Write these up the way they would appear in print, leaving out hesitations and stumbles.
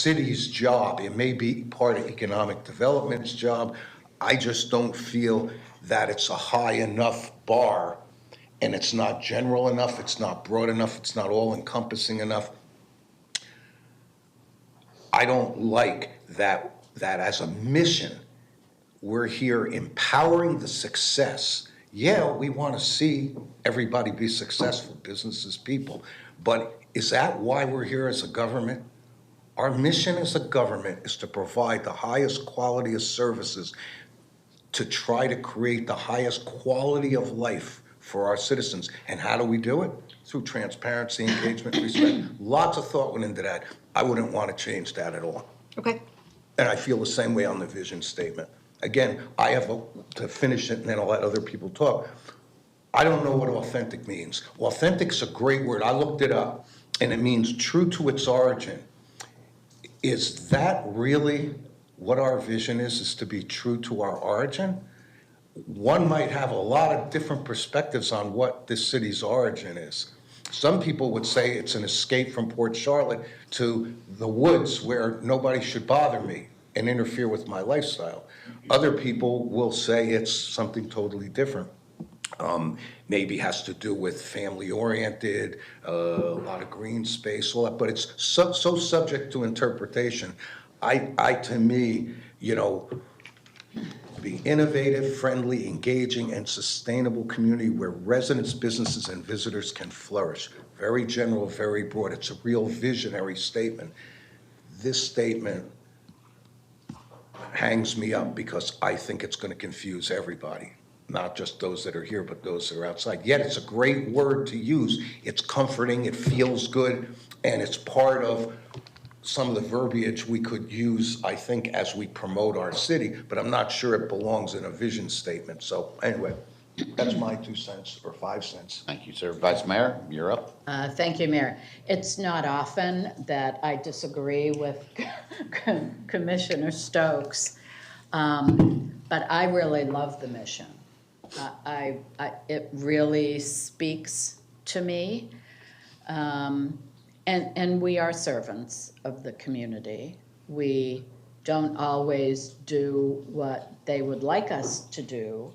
city's job. It may be part of economic development's job. I just don't feel that it's a high enough bar, and it's not general enough, it's not broad enough, it's not all encompassing enough. I don't like that as a mission, we're here empowering the success. Yeah, we want to see everybody be successful, businesses, people, but is that why we're here as a government? Our mission as a government is to provide the highest quality of services, to try to create the highest quality of life for our citizens. And how do we do it? Through transparency, engagement, respect. Lots of thought went into that. I wouldn't want to change that at all. Okay. And I feel the same way on the vision statement. Again, I have to finish it and then I'll let other people talk. I don't know what authentic means. Authentic's a great word. I looked it up and it means true to its origin. Is that really what our vision is to be true to our origin? One might have a lot of different perspectives on what this city's origin is. Some people would say it's an escape from Port Charlotte to the woods where nobody should bother me and interfere with my lifestyle. Other people will say it's something totally different. Maybe has to do with family-oriented, a lot of green space, all that, but it's so subject to interpretation. To me, be innovative, friendly, engaging, and sustainable community where residents, businesses, and visitors can flourish. Very general, very broad. It's a real visionary statement. This statement hangs me up because I think it's going to confuse everybody, not just those that are here, but those that are outside. Yet it's a great word to use. It's comforting, it feels good, and it's part of some of the verbiage we could use, I think, as we promote our city, but I'm not sure it belongs in a vision statement. So anyway, that's my 2 cents or 5 cents. Thank you, sir. Vice Mayor, you're up. Thank you, Mayor. It's not often that I disagree with Commissioner Stokes, but I really love the mission. It really speaks to me. And we are servants of the community. We don't always do what they would like us to do,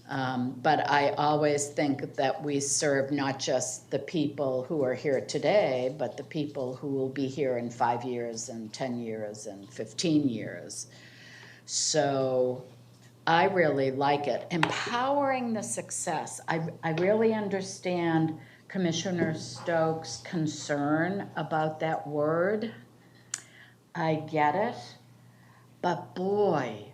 but I always think that we serve not just the people who are here today, but the people who will be here in 5 years and 10 years and 15 years. So I really like it. Empowering the success. I really understand Commissioner Stokes' concern about that word. I get it, but boy,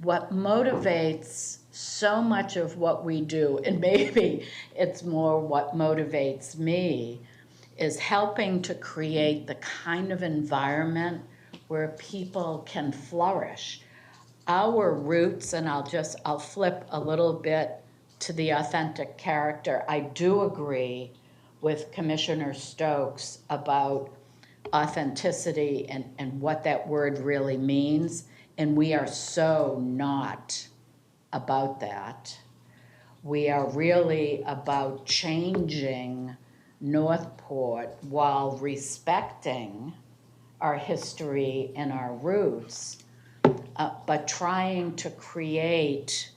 what motivates so much of what we do, and maybe it's more what motivates me, is helping to create the kind of environment where people can flourish. Our roots, and I'll flip a little bit to the authentic character. I do agree with Commissioner Stokes about authenticity and what that word really means, and we are so not about that. We are really about changing Northport while respecting our history and our roots, but trying to create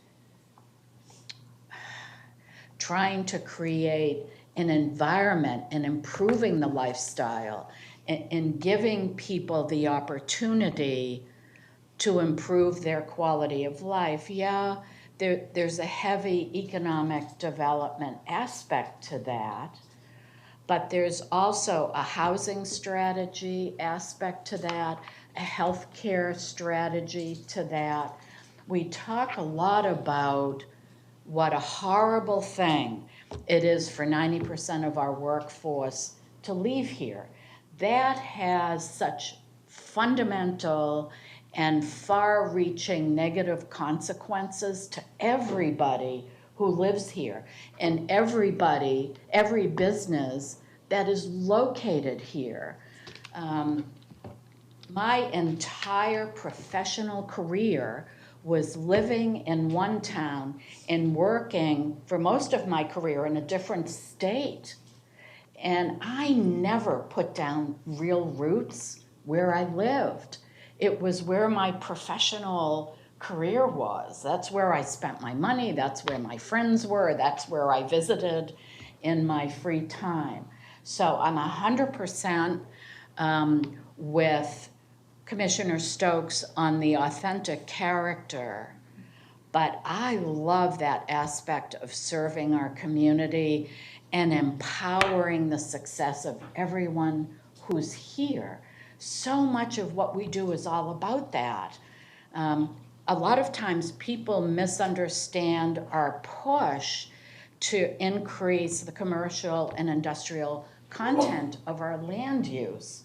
an environment and improving the lifestyle and giving people the opportunity to improve their quality of life. Yeah, there's a heavy economic development aspect to that, but there's also a housing strategy aspect to that, a healthcare strategy to that. We talk a lot about what a horrible thing it is for 90% of our workforce to leave here. That has such fundamental and far-reaching negative consequences to everybody who lives here and every business that is located here. My entire professional career was living in one town and working for most of my career in a different state. And I never put down real roots where I lived. It was where my professional career was. That's where I spent my money. That's where my friends were. That's where I visited in my free time. So I'm 100% with Commissioner Stokes on the authentic character. But I love that aspect of serving our community and empowering the success of everyone who's here. So much of what we do is all about that. A lot of times people misunderstand our push to increase the commercial and industrial content of our land use.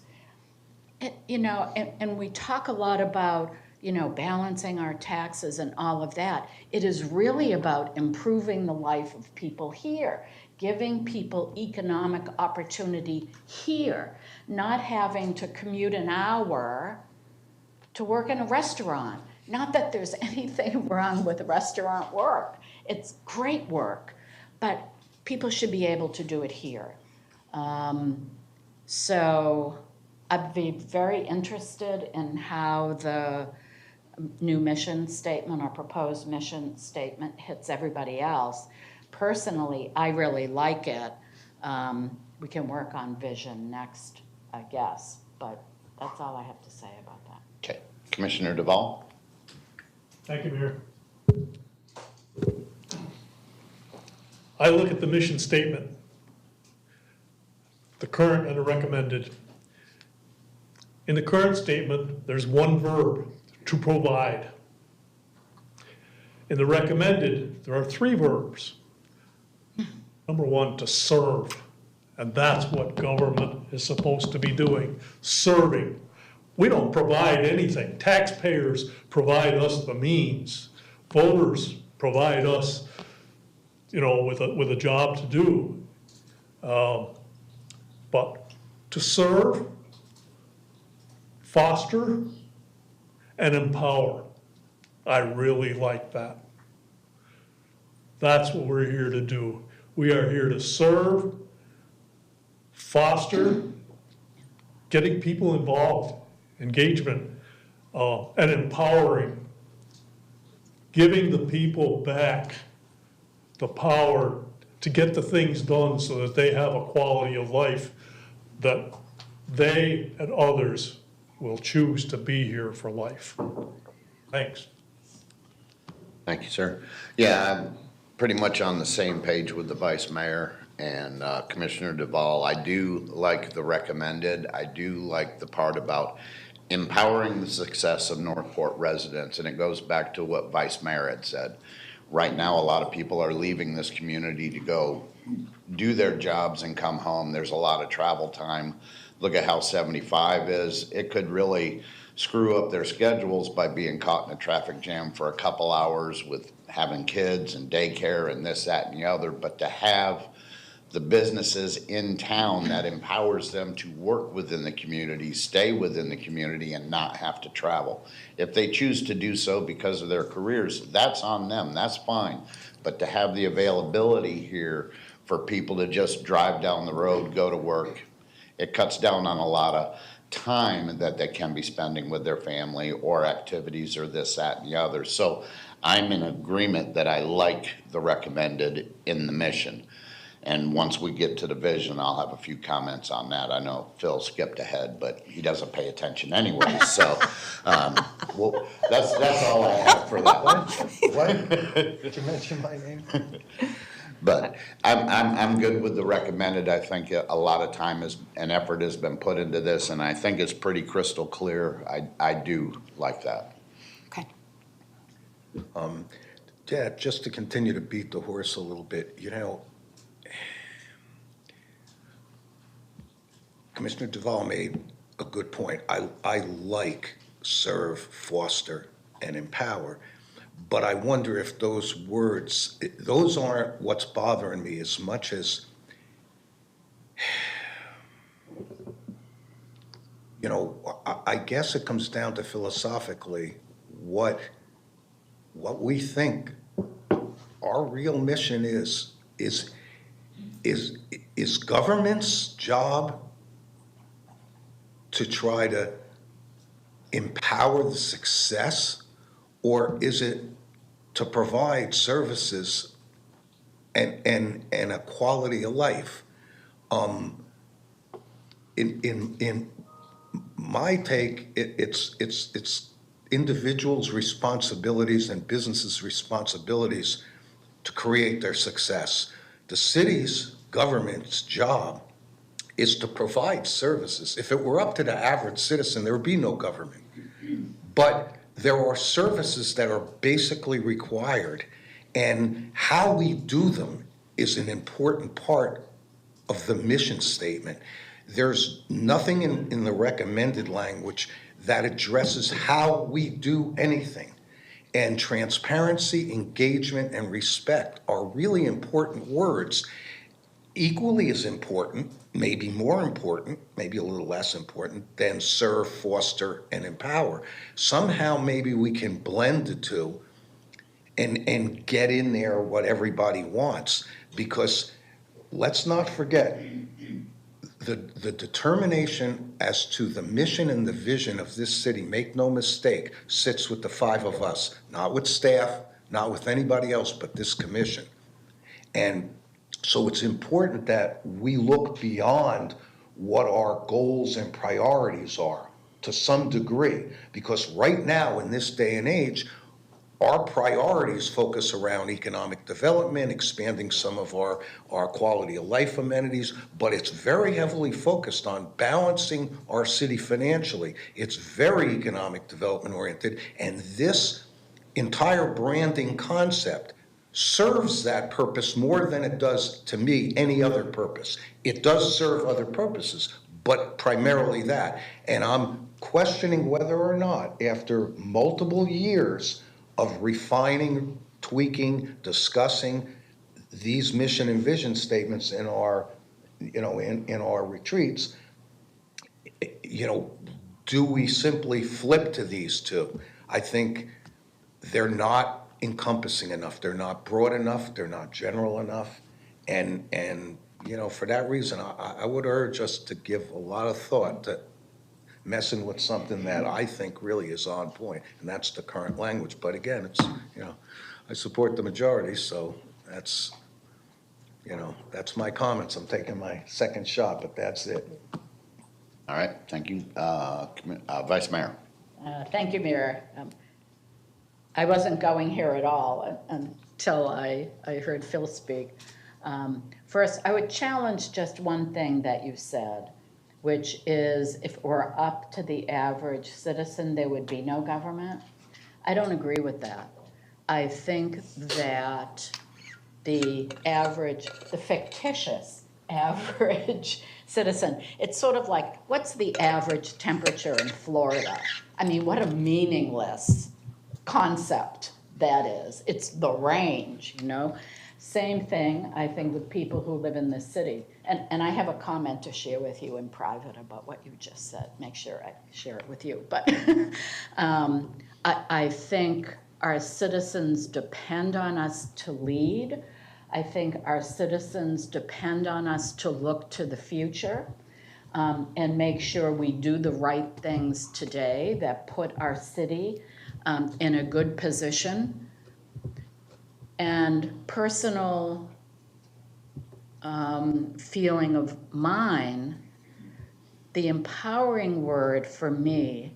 And we talk a lot about, balancing our taxes and all of that. It is really about improving the life of people here, giving people economic opportunity here, not having to commute an hour to work in a restaurant. Not that there's anything wrong with restaurant work. It's great work, but people should be able to do it here. So I'd be very interested in how the new mission statement or proposed mission statement hits everybody else. Personally, I really like it. We can work on vision next, I guess, but that's all I have to say about that. Okay, Commissioner Duval? Thank you, Mayor. I look at the mission statement, the current and the recommended. In the current statement, there's one verb, to provide. In the recommended, there are three verbs. Number one, to serve. And that's what government is supposed to be doing, serving. We don't provide anything. Taxpayers provide us the means. Voters provide us, with a job to do. But to serve, foster, and empower. I really like that. That's what we're here to do. We are here to serve, foster, getting people involved, engagement, and empowering, giving the people back the power to get the things done so that they have a quality of life that they and others will choose to be here for life. Thanks. Thank you, sir. Yeah, I'm pretty much on the same page with the Vice Mayor and Commissioner Duval. I do like the recommended. I do like the part about empowering the success of Northport residents, and it goes back to what Vice Mayor had said. Right now, a lot of people are leaving this community to go do their jobs and come home. There's a lot of travel time. Look at how 75 is. It could really screw up their schedules by being caught in a traffic jam for a couple hours with having kids and daycare and this, that, and the other. But to have the businesses in town that empowers them to work within the community, stay within the community, and not have to travel. If they choose to do so because of their careers, that's on them, that's fine. But to have the availability here for people to just drive down the road, go to work, it cuts down on a lot of time that they can be spending with their family or activities or this, that, and the other. So I'm in agreement that I like the recommended in the mission. And once we get to the vision, I'll have a few comments on that. I know Phil skipped ahead, but he doesn't pay attention anyway. So, well, that's all I have for that one. What? Did you mention my name? But I'm good with the recommended. I think a lot of time and effort has been put into this, and I think it's pretty crystal clear. I do like that. Okay. Yeah, just to continue to beat the horse a little bit, Commissioner Duval made a good point. I like serve, foster, and empower. But I wonder if those words, those aren't what's bothering me as much as, I guess it comes down to philosophically what we think our real mission is is government's job to try to empower the success, or is it to provide services and a quality of life? In my take, it's individuals' responsibilities and businesses' responsibilities to create their success. The city's government's job is to provide services. If it were up to the average citizen, there would be no government. But there are services that are basically required, and how we do them is an important part of the mission statement. There's nothing in the recommended language that addresses how we do anything. And transparency, engagement, and respect are really important words. Equally as important, maybe more important, maybe a little less important, than serve, foster, and empower. Somehow maybe we can blend the two and get in there what everybody wants, because let's not forget, the determination as to the mission and the vision of this city, make no mistake, sits with the five of us, not with staff, not with anybody else but this commission. And so it's important that we look beyond what our goals and priorities are to some degree, because right now in this day and age, our priorities focus around economic development, expanding some of our quality of life amenities, but it's very heavily focused on balancing our city financially. It's very economic development oriented, and this entire branding concept serves that purpose more than it does, to me, any other purpose. It does serve other purposes, but primarily that. And I'm questioning whether or not, after multiple years of refining, tweaking, discussing these mission and vision statements in our, in our retreats, do we simply flip to these two? I think they're not encompassing enough. They're not broad enough. They're not general enough. And for that reason, I would urge us to give a lot of thought to messing with something that I think really is on point, and that's the current language. But again, it's, I support the majority, so that's, that's my comments. I'm taking my second shot, but that's it. All right, thank you. Vice Mayor. Thank you, Mayor. I wasn't going here at all until I heard Phil speak. First, I would challenge just one thing that you said, which is if it were up to the average citizen, there would be no government. I don't agree with that. I think that the fictitious average citizen, it's sort of like, what's the average temperature in Florida? I mean, what a meaningless concept that is. It's the range, Same thing, I think, with people who live in this city. And I have a comment to share with you in private about what you just said. Make sure I share it with you. But I think our citizens depend on us to lead. I think our citizens depend on us to look to the future and make sure we do the right things today that put our city in a good position. And personal feeling of mine, the empowering word for me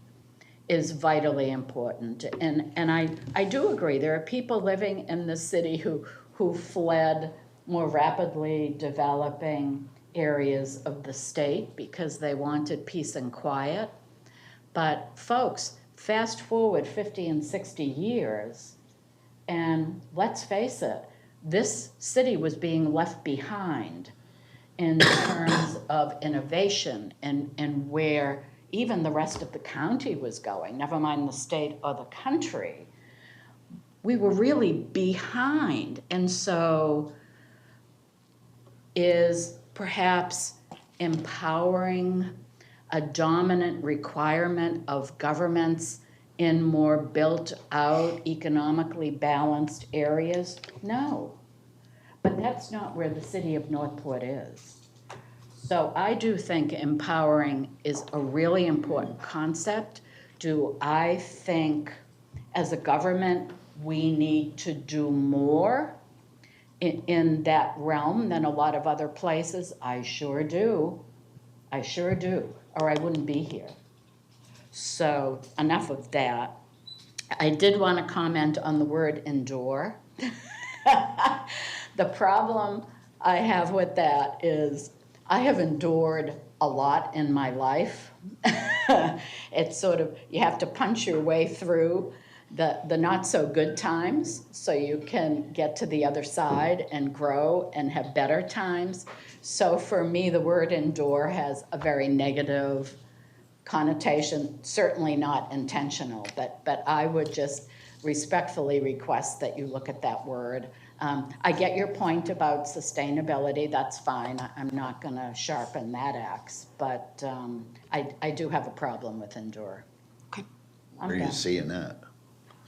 is vitally important. And I do agree, there are people living in the city who fled more rapidly developing areas of the state because they wanted peace and quiet. But folks, fast forward 50 and 60 years, and let's face it, this city was being left behind in terms of innovation and where even the rest of the county was going, never mind the state or the country. We were really behind. And so is perhaps empowering a dominant requirement of governments in more built-out, economically balanced areas? No. But that's not where the city of Northport is. So I do think empowering is a really important concept. Do I think as a government, we need to do more in that realm than a lot of other places? I sure do. I sure do, or I wouldn't be here. So enough of that. I did want to comment on the word endure. The problem I have with that is I have endured a lot in my life. It's sort of, you have to punch your way through the not so good times so you can get to the other side and grow and have better times. So for me, the word endure has a very negative connotation, certainly not intentional, but I would just respectfully request that you look at that word. I get your point about sustainability, that's fine. I'm not gonna sharpen that axe, but I do have a problem with endure. Okay. I'm Where are you done. seeing that?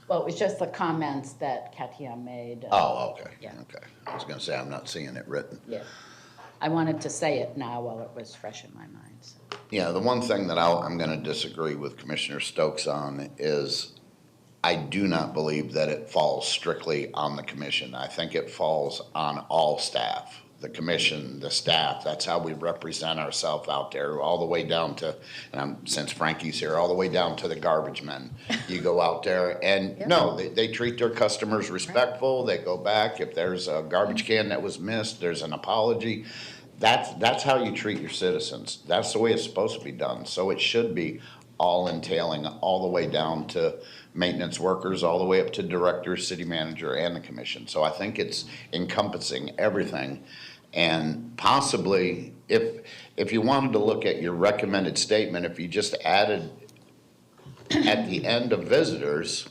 Well, it was just the comments that Katia made. Oh, okay, Yeah. okay. I was gonna say, I'm not seeing it written. Yeah. I wanted to say it now while it was fresh in my mind, so. Yeah, the one thing that I'm gonna disagree with Commissioner Stokes on is I do not believe that it falls strictly on the commission. I think it falls on all staff, the commission, the staff. That's how we represent ourselves out there, all the way down to, since Frankie's here, all the way down to the garbage men. You go out there and, no, they treat their customers respectful. They go back. If there's a garbage can that was missed, there's an apology. That's how you treat your citizens. That's the way it's supposed to be done. So it should be all entailing, all the way down to maintenance workers, all the way up to director, city manager, and the commission. So I think it's encompassing everything. And possibly, if you wanted to look at your recommended statement, if you just added at the end of visitors,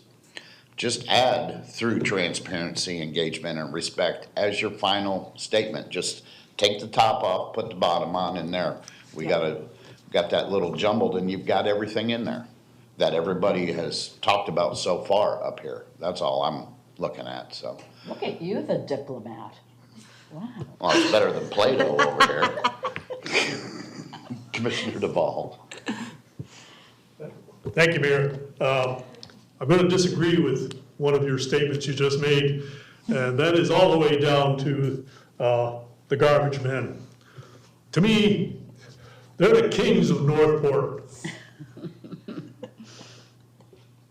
just add through transparency, engagement, and respect as your final statement. Just take the top off, put the bottom on in there. We got that little jumbled, and you've got everything in there that everybody has talked about so far up here. That's all I'm looking at, so. Look at you, the diplomat. Wow. Well, it's better than Play-Doh over here. Commissioner Duvall. Thank you, Mayor. I'm going to disagree with one of your statements you just made, and that is all the way down to the garbage men. To me, they're the kings of Northport.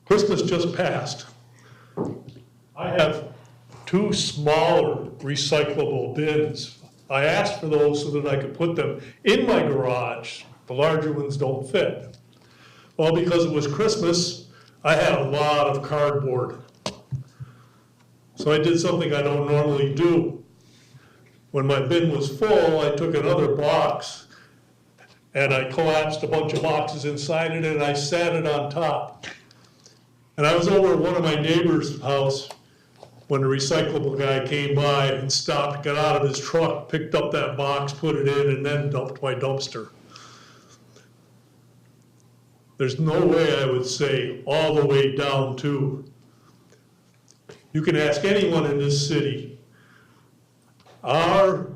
Christmas just passed. I have 2 smaller recyclable bins. I asked for those so that I could put them in my garage. The larger ones don't fit. Well, because it was Christmas, I had a lot of cardboard. So I did something I don't normally do. When my bin was full, I took another box and I collapsed a bunch of boxes inside it and I sat it on top. And I was over at one of my neighbor's house when the recyclable guy came by and stopped, got out of his truck, picked up that box, put it in, and then dumped my dumpster. There's no way I would say all the way down to, you can ask anyone in this city, our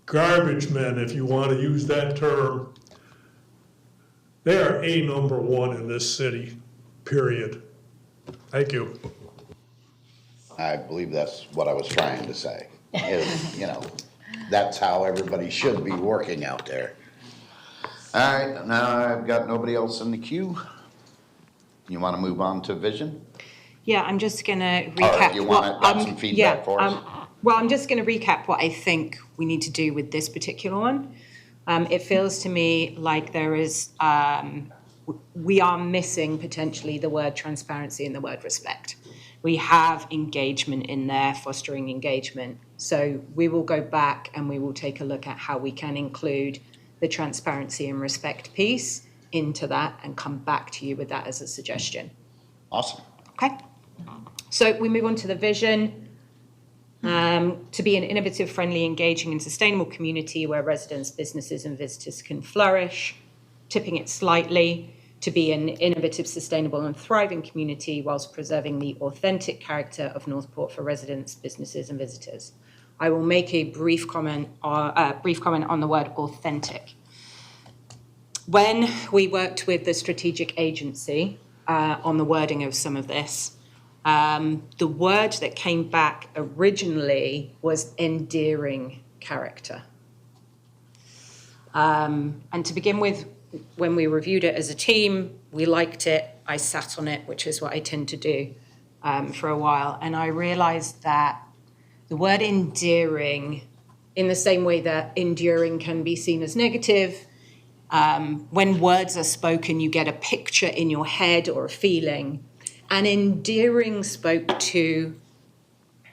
garbage men, if you want to use that term, they are number 1 in this city, period. Thank you. I believe that's what I was trying to say, is, that's how everybody should be working out there. All right, now I've got nobody else in the queue. You want to move on to vision? Yeah, I'm just going to Or recap. you want to got some feedback for us? Well, I'm just going to recap what I think we need to do with this particular one. It feels to me like there is, we are missing potentially the word transparency and the word respect. We have engagement in there, fostering engagement. So we will go back and we will take a look at how we can include the transparency and respect piece into that and come back to you with that as a suggestion. Awesome. Okay? So we move on to the vision. To be an innovative, friendly, engaging and sustainable community where residents, businesses and visitors can flourish. Tipping it slightly, to be an innovative, sustainable and thriving community whilst preserving the authentic character of Northport for residents, businesses and visitors. I will make a brief comment on the word authentic. When we worked with the strategic agency on the wording of some of this, the word that came back originally was endearing character. And to begin with, when we reviewed it as a team, we liked it. I sat on it, which is what I tend to do for a while. And I realized that the word endearing, in the same way that enduring can be seen as negative, when words are spoken, you get a picture in your head or a feeling. And endearing spoke to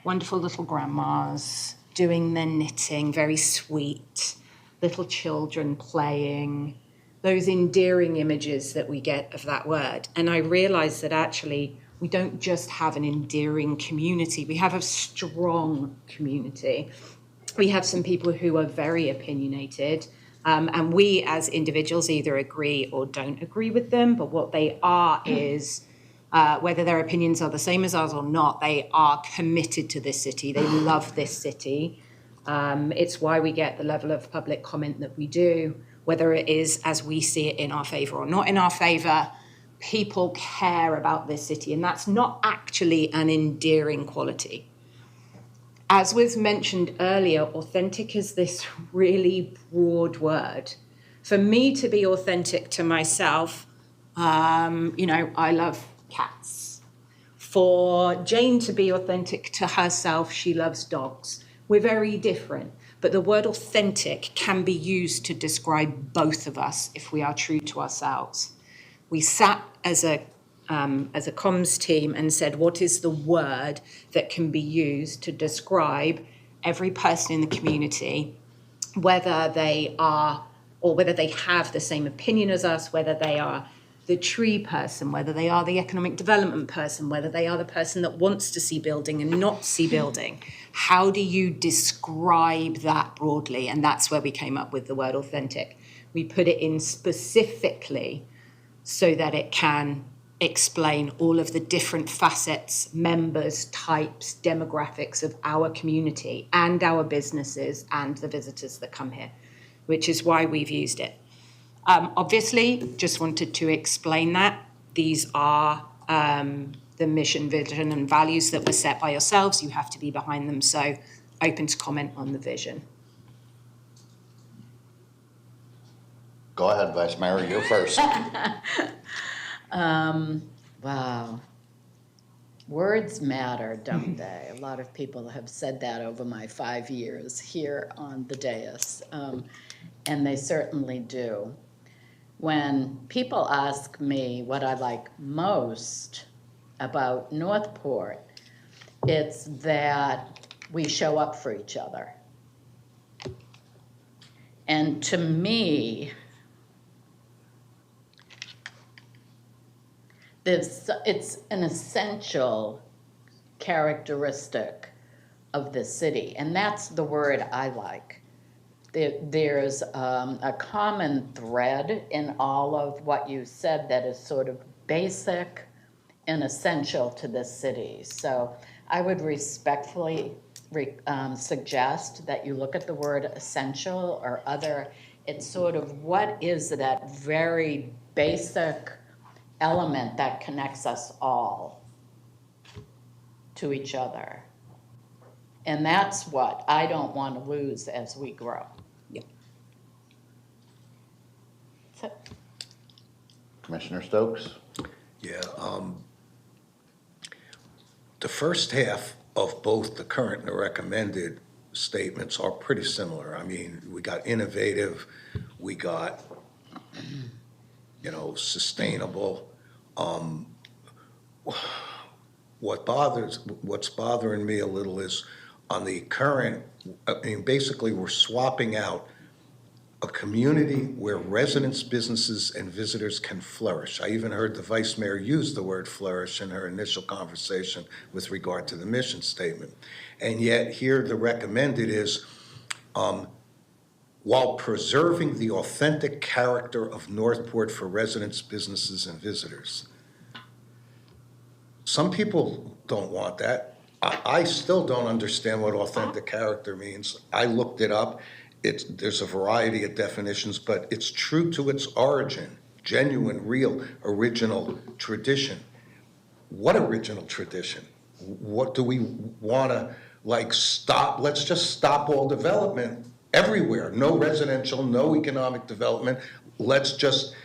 wonderful little grandmas doing their knitting, very sweet, little children playing, those endearing images that we get of that word. And I realized that actually we don't just have an endearing community, we have a strong community. We have some people who are very opinionated, and we as individuals either agree or don't agree with them, but what they are is, whether their opinions are the same as ours or not, they are committed to this city, they love this city. It's why we get the level of public comment that we do, whether it is as we see it in our favour or not in our favour. People care about this city, and that's not actually an endearing quality. As was mentioned earlier, authentic is this really broad word. For me to be authentic to myself, I love cats. For Jane to be authentic to herself, she loves dogs. We're very different, but the word authentic can be used to describe both of us if we are true to ourselves. We sat as a comms team and said, what is the word that can be used to describe every person in the community, whether they are, or whether they have the same opinion as us, whether they are the tree person, whether they are the economic development person, whether they are the person that wants to see building and not see building. How do you describe that broadly? And that's where we came up with the word authentic. We put it in specifically so that it can explain all of the different facets, members, types, demographics of our community and our businesses and the visitors that come here, which is why we've used it. Obviously, just wanted to explain that. These are the mission, vision, and values that were set by yourselves. You have to be behind them, so open to comment on the vision. Go ahead, Vice Mayor, you first. Wow. Words matter, don't they? A lot of people have said that over my 5 years here on the dais, and they certainly do. When people ask me what I like most about Northport, it's that we show up for each other. And to me, it's an essential characteristic of the city, and that's the word I like. There's a common thread in all of what you said that is sort of basic and essential to this city. So I would respectfully suggest that you look at the word essential or other. It's sort of what is that very basic element that connects us all to each other. And that's what I don't want to lose as we grow. Yeah. So, Commissioner Stokes? Yeah, the first half of both the current and the recommended statements are pretty similar. I mean, we got innovative, we got, sustainable. What's bothering me a little is on the current, basically we're swapping out a community where residents, businesses, and visitors can flourish. I even heard the Vice Mayor use the word flourish in her initial conversation with regard to the mission statement. And yet here the recommended is, while preserving the authentic character of Northport for residents, businesses, and visitors. Some people don't want that. I still don't understand what authentic character means. I looked it up. There's a variety of definitions, but it's true to its origin, genuine, real, original tradition. What original tradition? What do we want to, like, stop? Let's just stop all development everywhere. No residential, no economic development. Let's just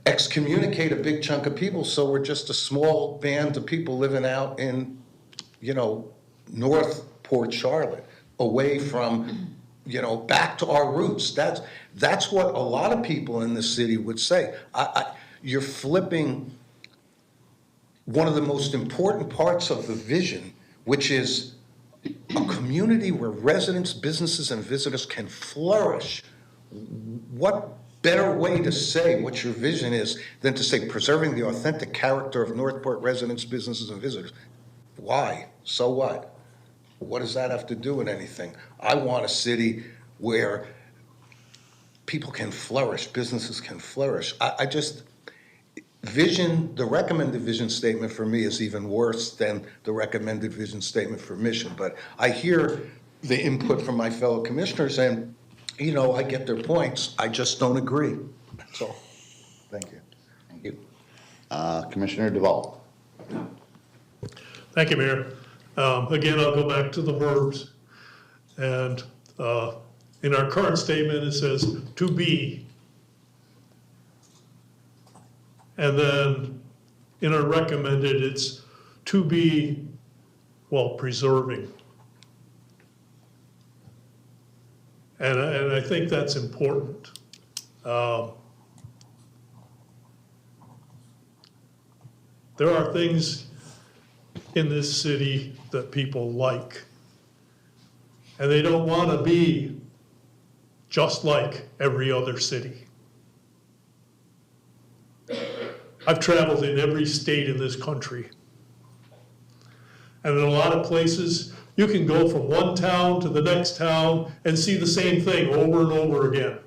excommunicate a big chunk of people so we're just a small band of people living out in, North Port Charlotte, away from, back to our roots. That's what a lot of people in the city would say. You're flipping one of the most important parts of the vision, which is a community where residents, businesses, and visitors can flourish. What better way to say what your vision is than to say preserving the authentic character of Northport residents, businesses, and visitors? Why? So what? What does that have to do with anything? I want a city where people can flourish, businesses can flourish. The recommended vision statement for me is even worse than the recommended vision statement for mission. But I hear the input from my fellow commissioners, and, I get their points. I just don't agree. That's all. Thank you. Thank you. Commissioner Duval. Thank you, Mayor. Again, I'll go back to the verbs. And in our current statement, it says to be. And then in our recommended, it's to be while preserving. And I think that's important. There are things in this city that people like. And they don't want to be just like every other city. I've traveled in every state in this country. And in a lot of places, you can go from one town to the next town and see the same thing over and over again.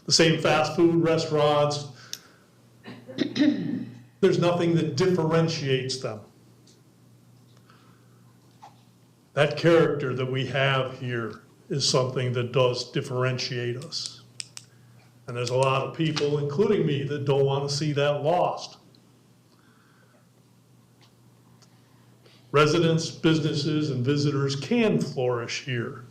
The same fast food restaurants. There's nothing that differentiates them. That character that we have here is something that does differentiate us. And there's a lot of people, including me, that don't want to see that lost. Residents, businesses, and visitors can flourish here.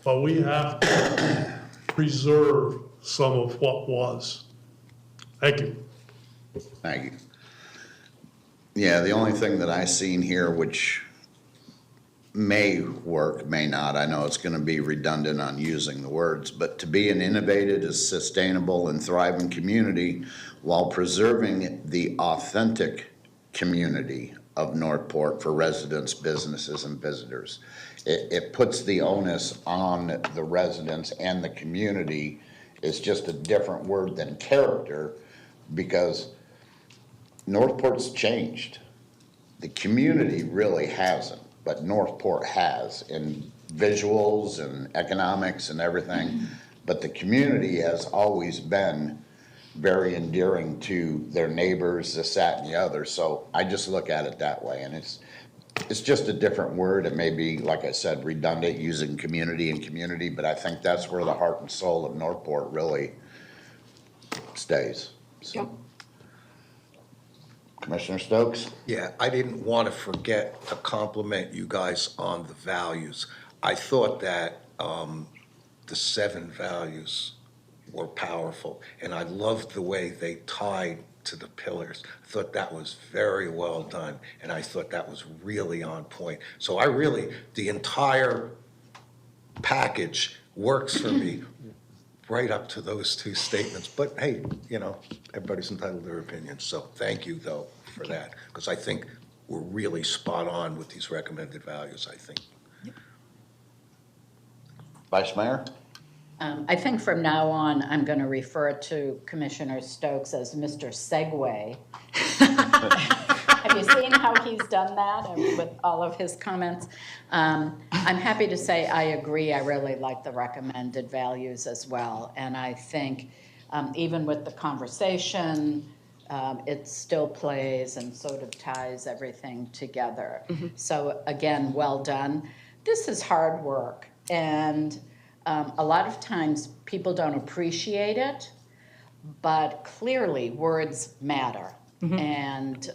But we have to preserve some of what was. Thank you. Thank you. Yeah, the only thing that I seen here, which may work, may not, I know it's gonna be redundant on using the words, but to be an innovative, sustainable, and thriving community while preserving the authentic community of Northport for residents, businesses, and visitors. It puts the onus on the residents and the community. It's just a different word than character, because Northport's changed. The community really hasn't, but Northport has in visuals and economics and everything. But the community has always been very endearing to their neighbors, this, that, and the other. So I just look at it that way, and it's just a different word. It may be, like I said, redundant using community and community, but I think that's where the heart and soul of Northport really stays. So. Yep. Commissioner Stokes? Yeah, I didn't want to forget to compliment you guys on the values. I thought that the 7 values were powerful, and I loved the way they tied to the pillars. I thought that was very well done, and I thought that was really on point. So the entire package works for me right up to those 2 statements. But hey, everybody's entitled to their opinion. So thank you, though, for that, because I think we're really spot on with these recommended values, I think. Vice Mayor? I think from now on, I'm going to refer to Commissioner Stokes as Mr. Segway. Have you seen how he's done that with all of his comments? I'm happy to say I agree. I really like the recommended values as well. And I think even with the conversation it still plays and sort of ties everything together. So again, well done. This is hard work, and a lot of times people don't appreciate it, but clearly words matter. And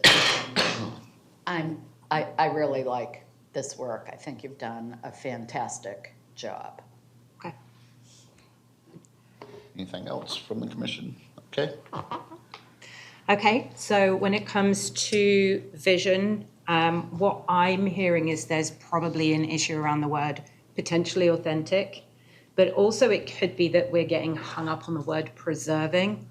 I really like this work. I think you've done a fantastic job. Okay. Anything else from the commission? Okay. Okay, so when it comes to vision, what I'm hearing is there's probably an issue around the word potentially authentic, but also it could be that we're getting hung up on the word preserving,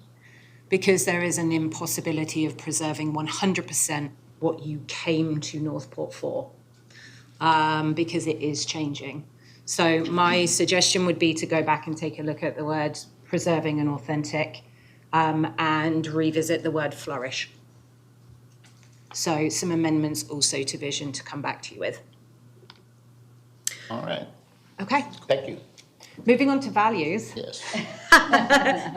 because there is an impossibility of preserving 100% what you came to Northport for, because it is changing. So my suggestion would be to go back and take a look at the words preserving and authentic, and revisit the word flourish. So some amendments also to vision to come back to you with. All right. Okay, Thank you. moving on to values. Yes.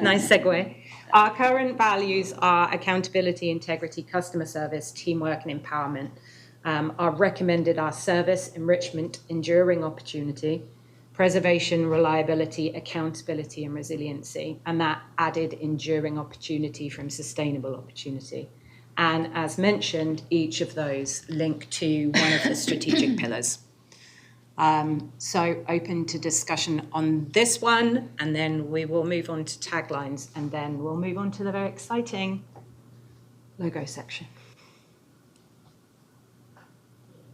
Nice segue. Our current values are accountability, integrity, customer service, teamwork, and empowerment. Our recommended are service, enrichment, enduring opportunity, preservation, reliability, accountability, and resiliency. And that added enduring opportunity from sustainable opportunity. And as mentioned, each of those link to one of the strategic pillars. So open to discussion on this one, and then we will move on to taglines, and then we'll move on to the very exciting logo section.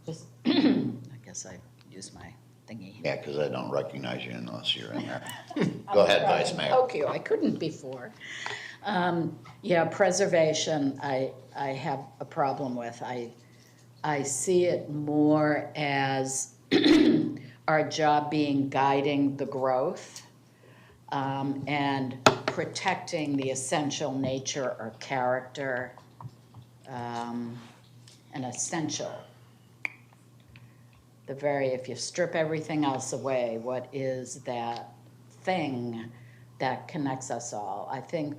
Just, I guess I use my thingy. Yeah, because I don't recognize you unless you're in there. Go ahead, Vice Mayor. Okay, I couldn't before. Yeah, preservation, I have a problem with. I see it more as our job being guiding the growth, and protecting the essential nature or character, and essential. If you strip everything else away, what is that thing that connects us all? I think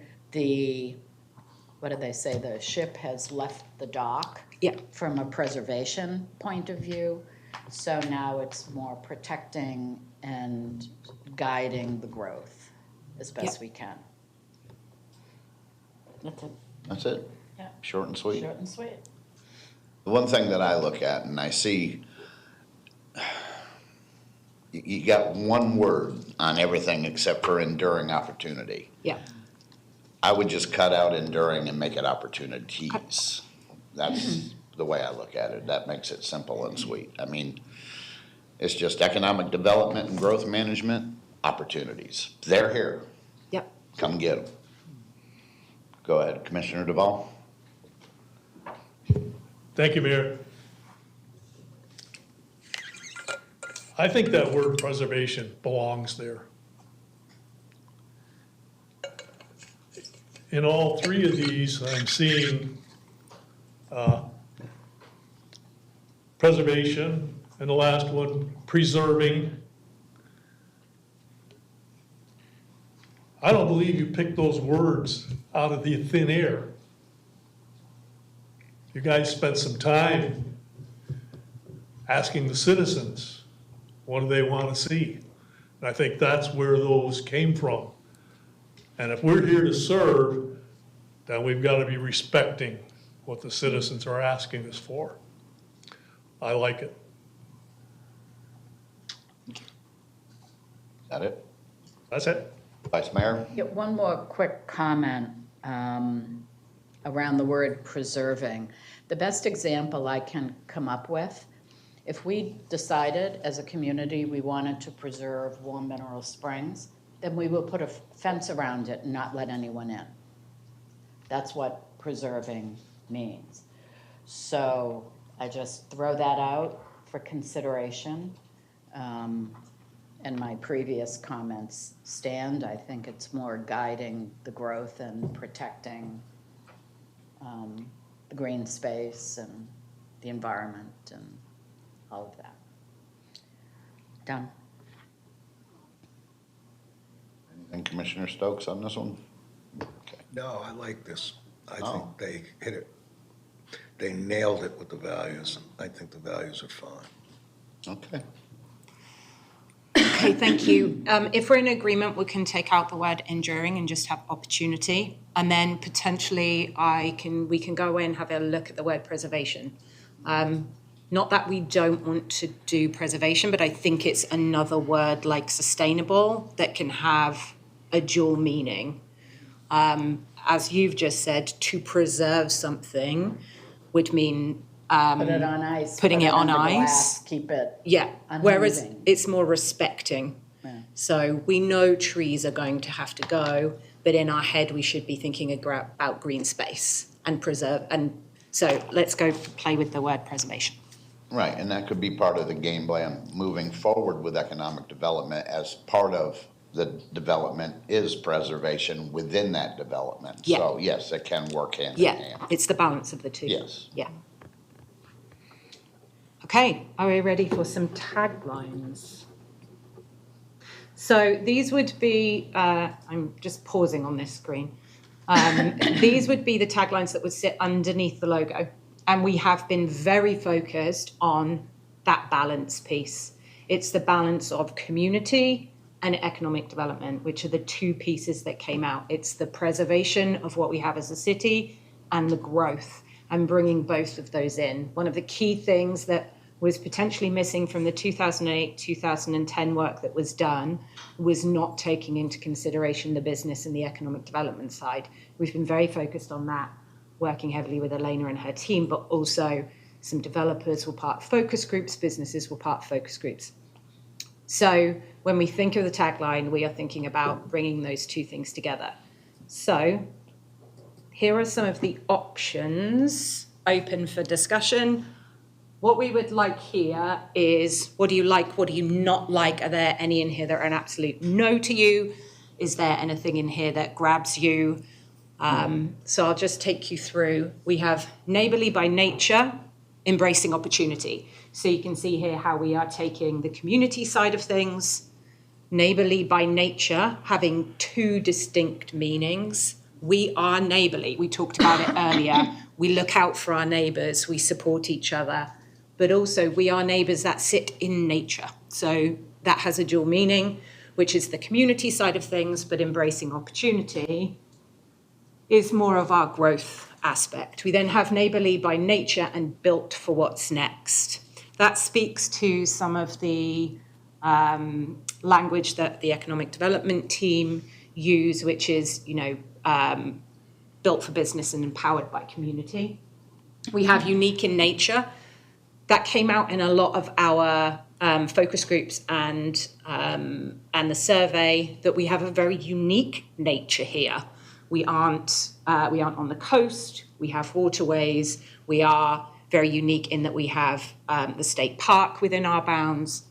what do they say, the ship has left the dock. Yeah. From a preservation point of view. So now it's more protecting and guiding the growth as best we can. That's it. That's it? Yeah. Short and sweet? Short and sweet. The one thing that I look at and I see, you got one word on everything except for enduring opportunity. Yeah. I would just cut out enduring and make it opportunities. That's the way I look at it. That makes it simple and sweet. I mean, it's just economic development and growth management opportunities. They're here. Yep. Come get them. Go ahead, Commissioner Duval. Thank you, Mayor. I think that word preservation belongs there. In all three of these, I'm seeing preservation, and the last one, preserving. I don't believe you picked those words out of the thin air. You guys spent some time asking the citizens, what do they want to see? And I think that's where those came from. And if we're here to serve, then we've got to be respecting what the citizens are asking us for. I like it. Is that it? That's it. Vice Mayor? Yeah, one more quick comment around the word preserving. The best example I can come up with, if we decided as a community we wanted to preserve Warm Mineral Springs, then we will put a fence around it and not let anyone in. That's what preserving means. So I just throw that out for consideration. And my previous comments stand. I think it's more guiding the growth and protecting the green space and the environment and all of that. Done. And Commissioner Stokes on this one? Okay. No, I like this. I Oh. think they hit it, they nailed it with the values. I think the values are fine. Okay. Okay, thank you. If we're in agreement, we can take out the word enduring and just have opportunity. And then potentially we can go away and have a look at the word preservation. Not that we don't want to do preservation, but I think it's another word like sustainable that can have a dual meaning. As you've just said, to preserve something would mean Put it on ice. putting put it on under ice. glass, Keep it. Yeah, whereas unmoving. it's more respecting. Yeah. So we know trees are going to have to go, but in our head, we should be thinking about green space and preserve. And so let's go play with the word preservation. Right, and that could be part of the game plan moving forward with economic development as part of the development is preservation within that development. Yeah. So yes, it can work hand in Yeah, hand. it's the balance of the two. Yes. Yeah. Okay, are we ready for some taglines? So these would be, I'm just pausing on this screen. These would be the taglines that would sit underneath the logo. And we have been very focused on that balance piece. It's the balance of community and economic development, which are the two pieces that came out. It's the preservation of what we have as a city and the growth, and bringing both of those in. One of the key things that was potentially missing from the 2008-2010 work that was done was not taking into consideration the business and the economic development side. We've been very focused on that, working heavily with Elena and her team, but also some developers were part of focus groups, businesses were part of focus groups. So when we think of the tagline, we are thinking about bringing those two things together. So here are some of the options open for discussion. What we would like here is, what do you like, what do you not like? Are there any in here that are an absolute no to you? Is there anything in here that grabs you? So I'll just take you through. We have neighborly by nature, embracing opportunity. So you can see here how we are taking the community side of things. Neighborly by nature, having two distinct meanings. We are neighborly. We talked about it earlier. We look out for our neighbors. We support each other. But also we are neighbors that sit in nature. So that has a dual meaning, which is the community side of things, but embracing opportunity is more of our growth aspect. We then have neighborly by nature and built for what's next. That speaks to some of the language that the economic development team use, which is, built for business and empowered by community. We have unique in nature. That came out in a lot of our focus groups and the survey, that we have a very unique nature here. We aren't on the coast. We have waterways. We are very unique in that we have the state park within our bounds,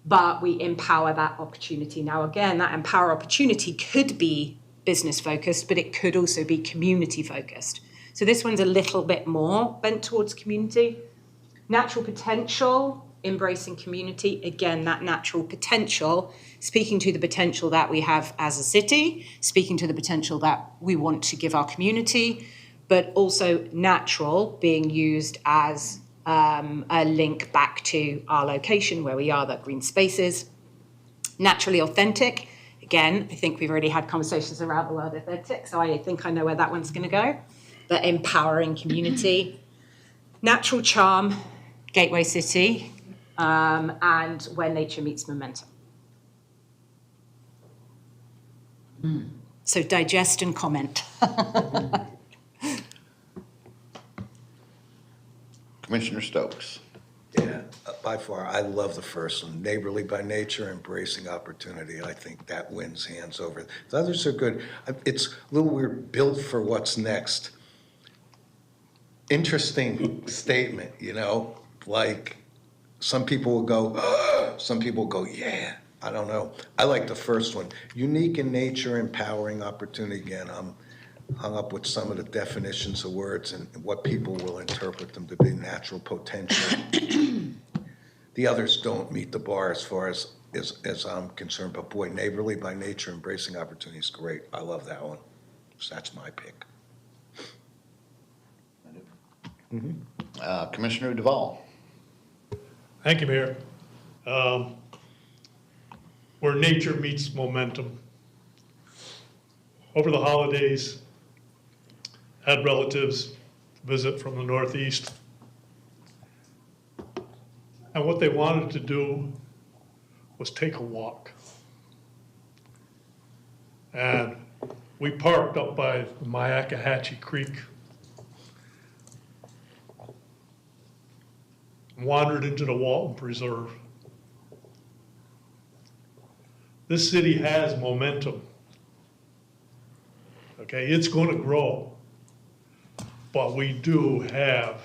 but we empower that opportunity. Now, again, that empower opportunity could be business focused, but it could also be community focused. So this one's a little bit more bent towards community. Natural potential, embracing community. Again, that natural potential, speaking to the potential that we have as a city, speaking to the potential that we want to give our community, but also natural being used as a link back to our location where we are, that green spaces. Naturally authentic. Again, I think we've already had conversations around the word authentic, so I think I know where that one's going to go. But empowering community. Natural charm, gateway city, and where nature meets momentum. So digest and comment. Commissioner Stokes. Yeah, by far, I love the first one, neighborly by nature, embracing opportunity. I think that wins hands over. The others are good. It's a little weird, built for what's next. Interesting statement, like some people will go, some people go, yeah, I don't know. I like the first one, unique in nature, empowering opportunity. Again, I'm hung up with some of the definitions of words and what people will interpret them to be, natural potential. The others don't meet the bar as far as I'm concerned, but boy, neighborly by nature, embracing opportunity is great. I love that one. So that's my pick. Commissioner Duval. Thank you, Mayor. Where nature meets momentum. Over the holidays, had relatives visit from the Northeast. And what they wanted to do was take a walk. And we parked up by Myakkahatchee Creek. Wandered into the Walton Preserve. This city has momentum. Okay, it's going to grow. But we do have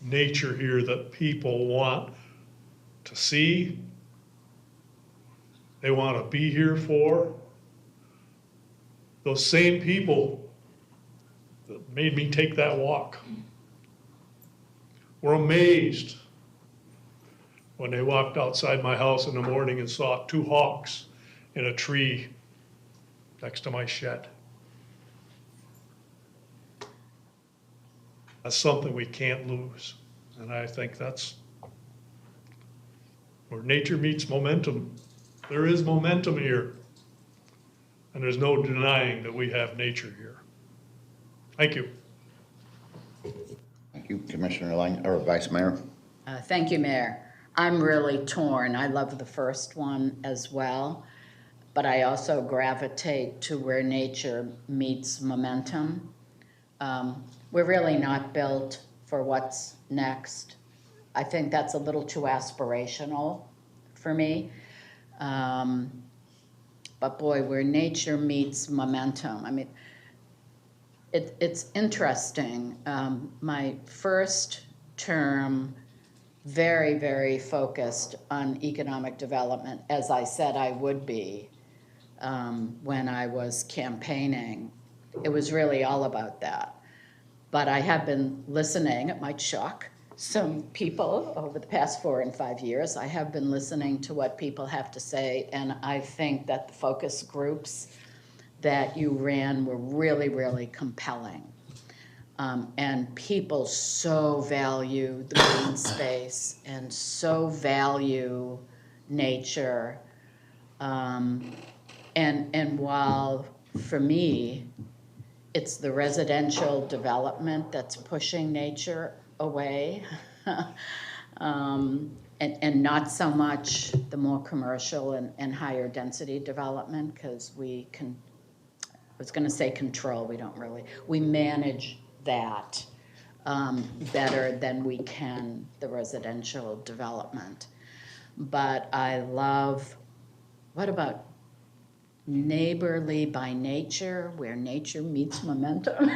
nature here that people want to see. They want to be here for. Those same people that made me take that walk were amazed when they walked outside my house in the morning and saw 2 hawks in a tree next to my shed. That's something we can't lose. And I think that's where nature meets momentum. There is momentum here. And there's no denying that we have nature here. Thank you. Thank you, Commissioner Lang, or Vice Mayor. Thank you, Mayor. I'm really torn. I love the first one as well, but I also gravitate to where nature meets momentum. We're really not built for what's next. I think that's a little too aspirational for me. But boy, where nature meets momentum. I mean, it's interesting. My first term, very, very focused on economic development, as I said I would be when I was campaigning. It was really all about that. But I have been listening, it might shock some people over the past 4 and 5 years. I have been listening to what people have to say, and I think that the focus groups that you ran were really, really compelling. And people so value the green space and so value nature. And while for me, it's the residential development that's pushing nature away, and not so much the more commercial and higher density development, because we can, I was gonna say control, we don't really, we manage that better than we can the residential development. But I love, what about neighborly by nature, where nature meets momentum?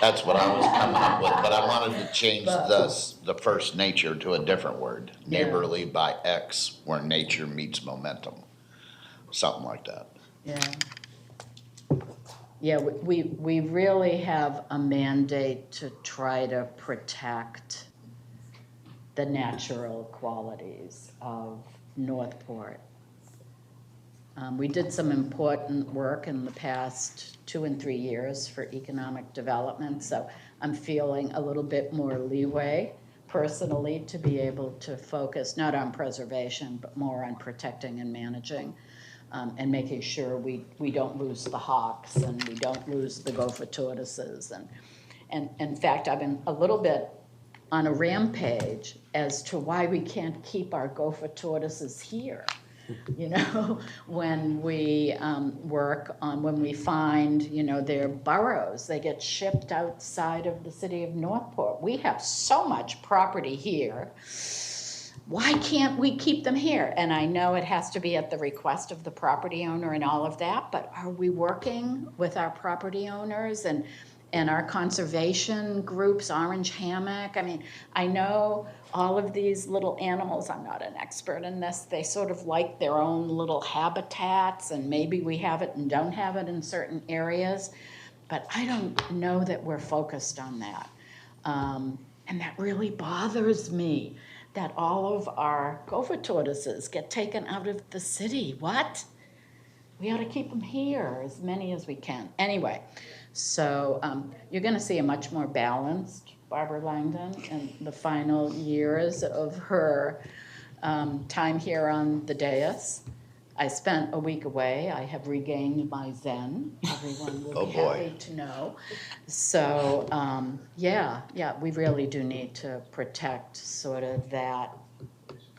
That's what I was coming up with, but I wanted to change the first nature to a different word. Yeah. Neighborly by X, where nature meets momentum. Something like that. Yeah. Yeah, we really have a mandate to try to protect the natural qualities of Northport. We did some important work in the past 2 and 3 years for economic development, so I'm feeling a little bit more leeway personally to be able to focus not on preservation, but more on protecting and managing, and making sure we don't lose the hawks and we don't lose the gopher tortoises. And in fact, I've been a little bit on a rampage as to why we can't keep our gopher tortoises here. You know, when we work on, when we find, you know, their burrows, they get shipped outside of the city of Northport. We have so much property here. Why can't we keep them here? And I know it has to be at the request of the property owner and all of that, but are we working with our property owners and our conservation groups, Orange Hammock? I mean, I know all of these little animals, I'm not an expert in this, they sort of like their own little habitats, and maybe we have it and don't have it in certain areas, but I don't know that we're focused on that. And that really bothers me, that all of our gopher tortoises get taken out of the city. What? We ought to keep them here, as many as we can. Anyway, so you're gonna see a much more balanced Barbara Langdon, in the final years of her time here on the dais. I spent a week away. I have regained my zen. Everyone will Oh, be boy. happy to know. So, yeah, we really do need to protect sort of that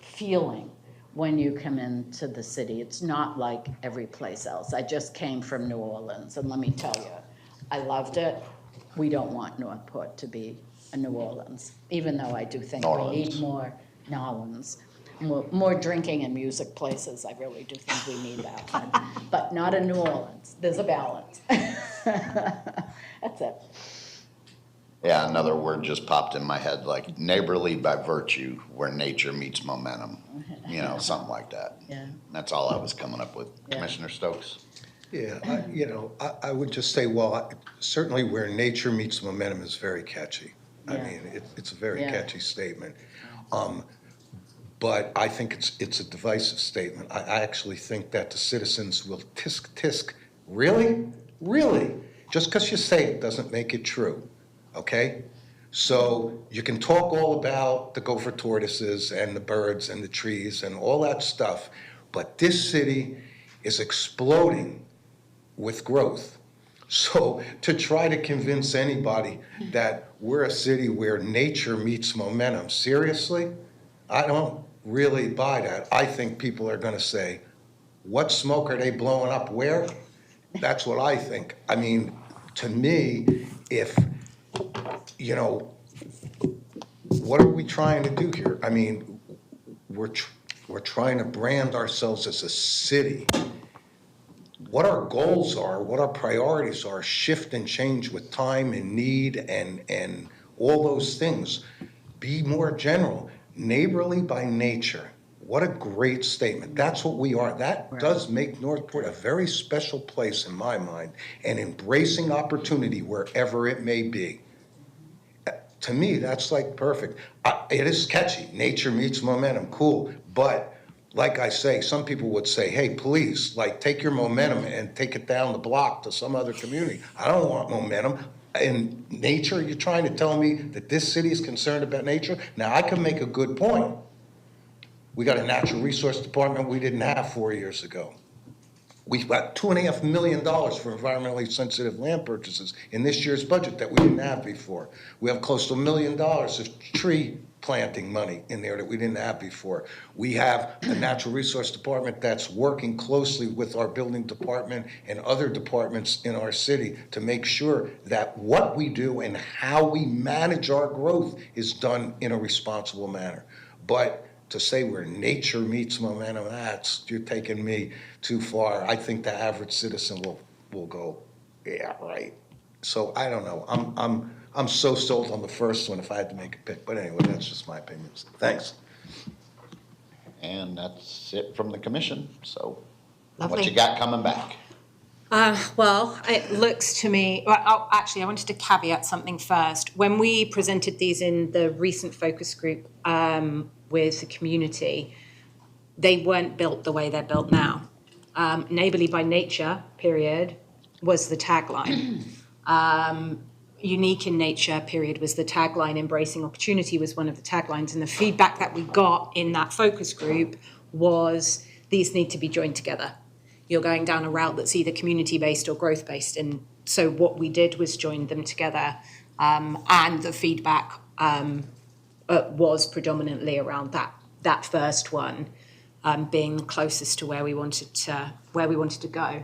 feeling when you come into the city. It's not like every place else. I just came from New Orleans, and let me tell you, I loved it. We don't want Northport to be a New Orleans, even though I do think we need more New Orleans. More drinking and music places, I really do think we need that, but not in New Orleans. There's a balance. That's it. Yeah, another word just popped in my head, like neighborly by virtue, where nature meets momentum, something like that. Yeah. That's all I was coming up with. Yeah. Commissioner Stokes? Yeah, I would just say, well, certainly where nature meets momentum is very catchy. I Yeah. mean, it's a very Yeah. catchy statement. But I think it's a divisive statement. I actually think that the citizens will tisk. Really? Really? Just because you say it doesn't make it true, okay? So you can talk all about the gopher tortoises and the birds and the trees and all that stuff, but this city is exploding with growth. So to try to convince anybody that we're a city where nature meets momentum, seriously? I don't really buy that. I think people are gonna say, what smoke are they blowing up where? That's what I think. I mean, to me, what are we trying to do here? I mean, we're trying to brand ourselves as a city. What our goals are, what our priorities are, shift and change with time and need and all those things. Be more general. Neighborly by nature. What a great statement. That's what we are. That does make Northport a very special place in my mind, and embracing opportunity wherever it may be. To me, that's like perfect. It is catchy. Nature meets momentum. Cool. But like I say, some people would say, hey, please, take your momentum and take it down the block to some other community. I don't want momentum. In nature, you're trying to tell me that this city is concerned about nature? Now, I can make a good point. We got a natural resource department we didn't have 4 years ago. We've got $2.5 million for environmentally sensitive land purchases in this year's budget that we didn't have before. We have close to $1 million of tree planting money in there that we didn't have before. We have a natural resource department that's working closely with our building department and other departments in our city to make sure that what we do and how we manage our growth is done in a responsible manner. But to say where nature meets momentum, you're taking me too far. I think the average citizen will go, yeah, right. So I don't know. I'm so sold on the first one if I had to make a pick. But anyway, that's just my opinion. Thanks. And that's it from the commission, so what Lovely. you got coming back? Well, it looks to me, actually, I wanted to caveat something first. When we presented these in the recent focus group with the community, they weren't built the way they're built now. Neighborly by nature, period, was the tagline. Unique in nature, period, was the tagline. Embracing opportunity was one of the taglines. And the feedback that we got in that focus group was these need to be joined together. You're going down a route that's either community-based or growth-based. And so what we did was join them together. And the feedback was predominantly around that first one being the closest to where we wanted to go.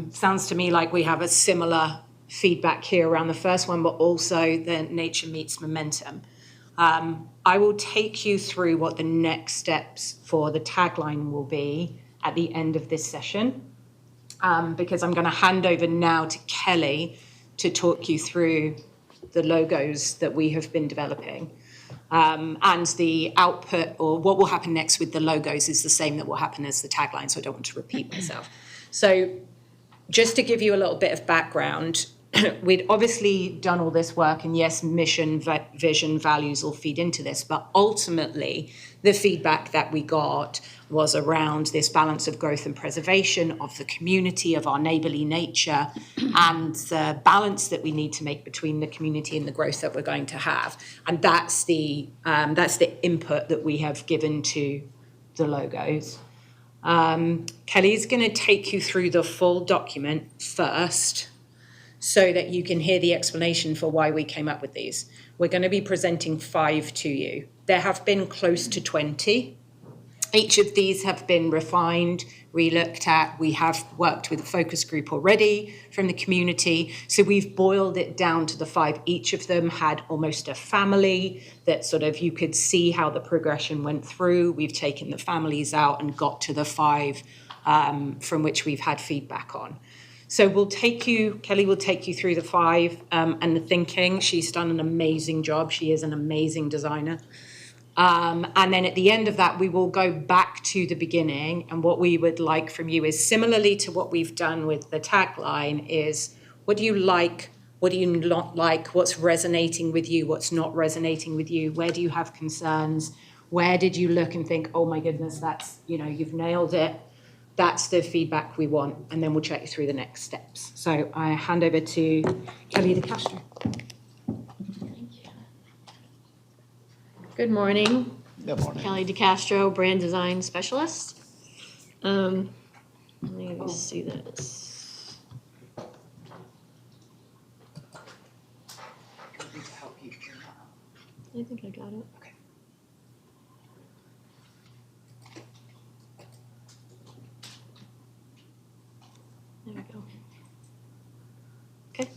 Sounds to me like we have a similar feedback here around the first one, but also the nature meets momentum. I will take you through what the next steps for the tagline will be at the end of this session, because I'm going to hand over now to Kelly to talk you through the logos that we have been developing. And the output, or what will happen next with the logos, is the same that will happen as the tagline, so I don't want to repeat myself. So just to give you a little bit of background, we'd obviously done all this work, and yes, mission, vision, values all feed into this, but ultimately the feedback that we got was around this balance of growth and preservation of the community, of our neighbourly nature, and the balance that we need to make between the community and the growth that we're going to have. And that's the input that we have given to the logos. Kelly's going to take you through the full document first, so that you can hear the explanation for why we came up with these. We're going to be presenting 5 to you. There have been close to 20. Each of these have been refined, re-looked at. We have worked with a focus group already from the community. So we've boiled it down to the 5. Each of them had almost a family that sort of you could see how the progression went through. We've taken the families out and got to the 5 from which we've had feedback on. So Kelly will take you through the 5 and the thinking. She's done an amazing job. She is an amazing designer. And then at the end of that, we will go back to the beginning. And what we would like from you is, similarly to what we've done with the tagline, is what do you like? What do you not like? What's resonating with you? What's not resonating with you? Where do you have concerns? Where did you look and think, oh my goodness, that's, you've nailed it. That's the feedback we want, and then we'll check you through the next steps. So I hand over to Kelly DeCastro. Good morning. Good morning. Kelly DeCastro, Brand Design Specialist. Let me just see this. I think I got it. Okay. There we go. Okay.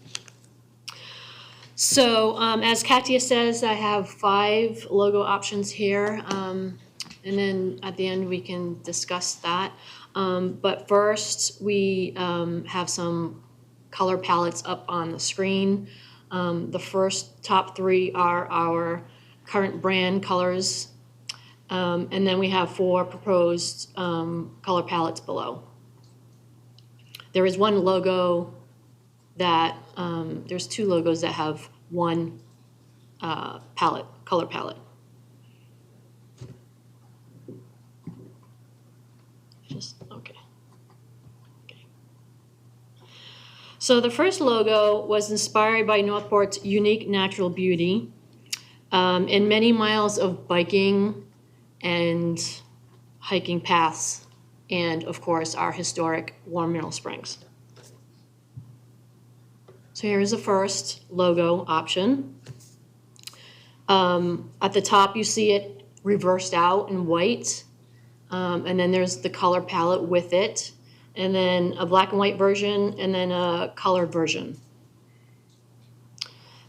So as Katia says, I have 5 logo options here. And then at the end, we can discuss that. But first, we have some color palettes up on the screen. The first top 3 are our current brand colors. And then we have 4 proposed color palettes below. There is one logo that, there's 2 logos that have one color palette. Okay. So the first logo was inspired by Northport's unique natural beauty and many miles of biking and hiking paths, and of course our historic Warm Mineral Springs. So here is the first logo option. At the top you see it reversed out in white, and then there's the color palette with it, and then a black and white version, and then a colored version.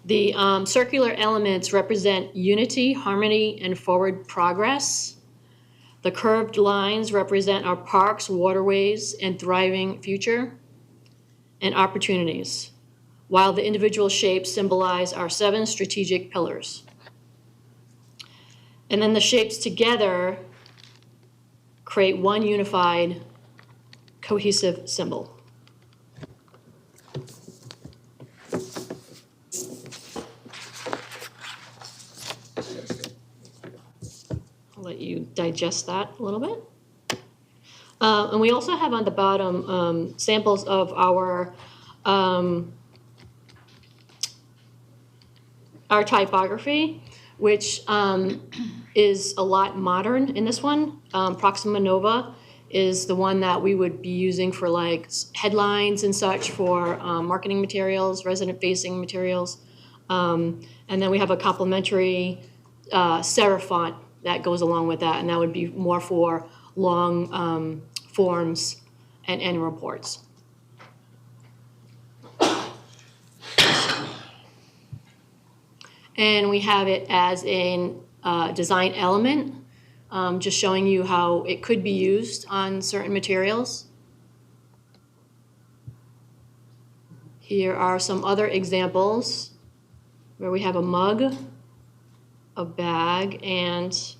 The circular elements represent unity, harmony, and forward progress. The curved lines represent our parks, waterways, and thriving future, and opportunities, while the individual shapes symbolize our 7 strategic pillars. And then the shapes together create one unified, cohesive symbol. I'll let you digest that a little bit. And we also have on the bottom samples of our typography, which is a lot modern in this one. Proxima Nova is the one that we would be using for like headlines and such for marketing materials, resident-facing materials. And then we have a complementary serif font that goes along with that, and that would be more for long forms and annual reports. And we have it as a design element, just showing you how it could be used on certain materials. Here are some other examples where we have a mug, a bag, and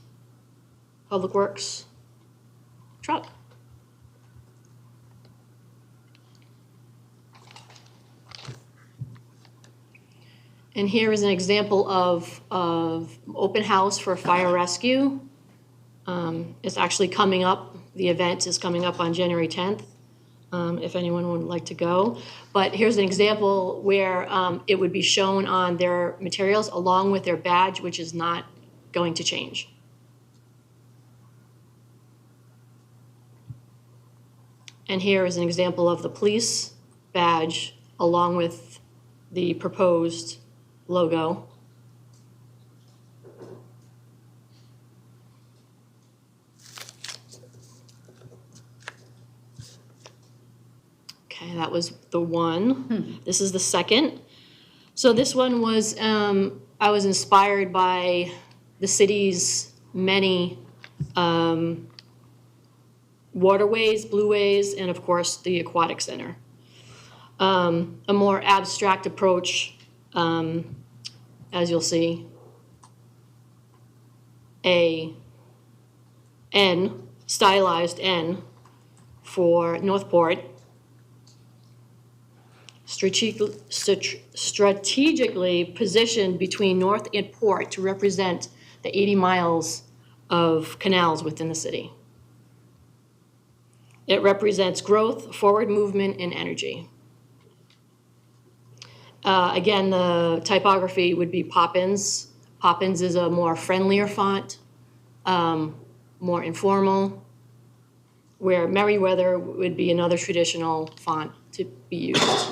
Public Works truck. And here is an example of open house for fire rescue. It's actually coming up, the event is coming up on January 10th, if anyone would like to go. But here's an example where it would be shown on their materials along with their badge, which is not going to change. And here is an example of the police badge along with the proposed logo. Okay, that was the one. This is the second. So this one was, I was inspired by the city's many waterways, blueways, and of course the aquatic center. A more abstract approach, as you'll see, a N, stylized N for Northport, strategically positioned between North and Port to represent the 80 miles of canals within the city. It represents growth, forward movement, and energy. Again, the typography would be Poppins. Poppins is a more friendlier font, more informal, where Merriweather would be another traditional font to be used.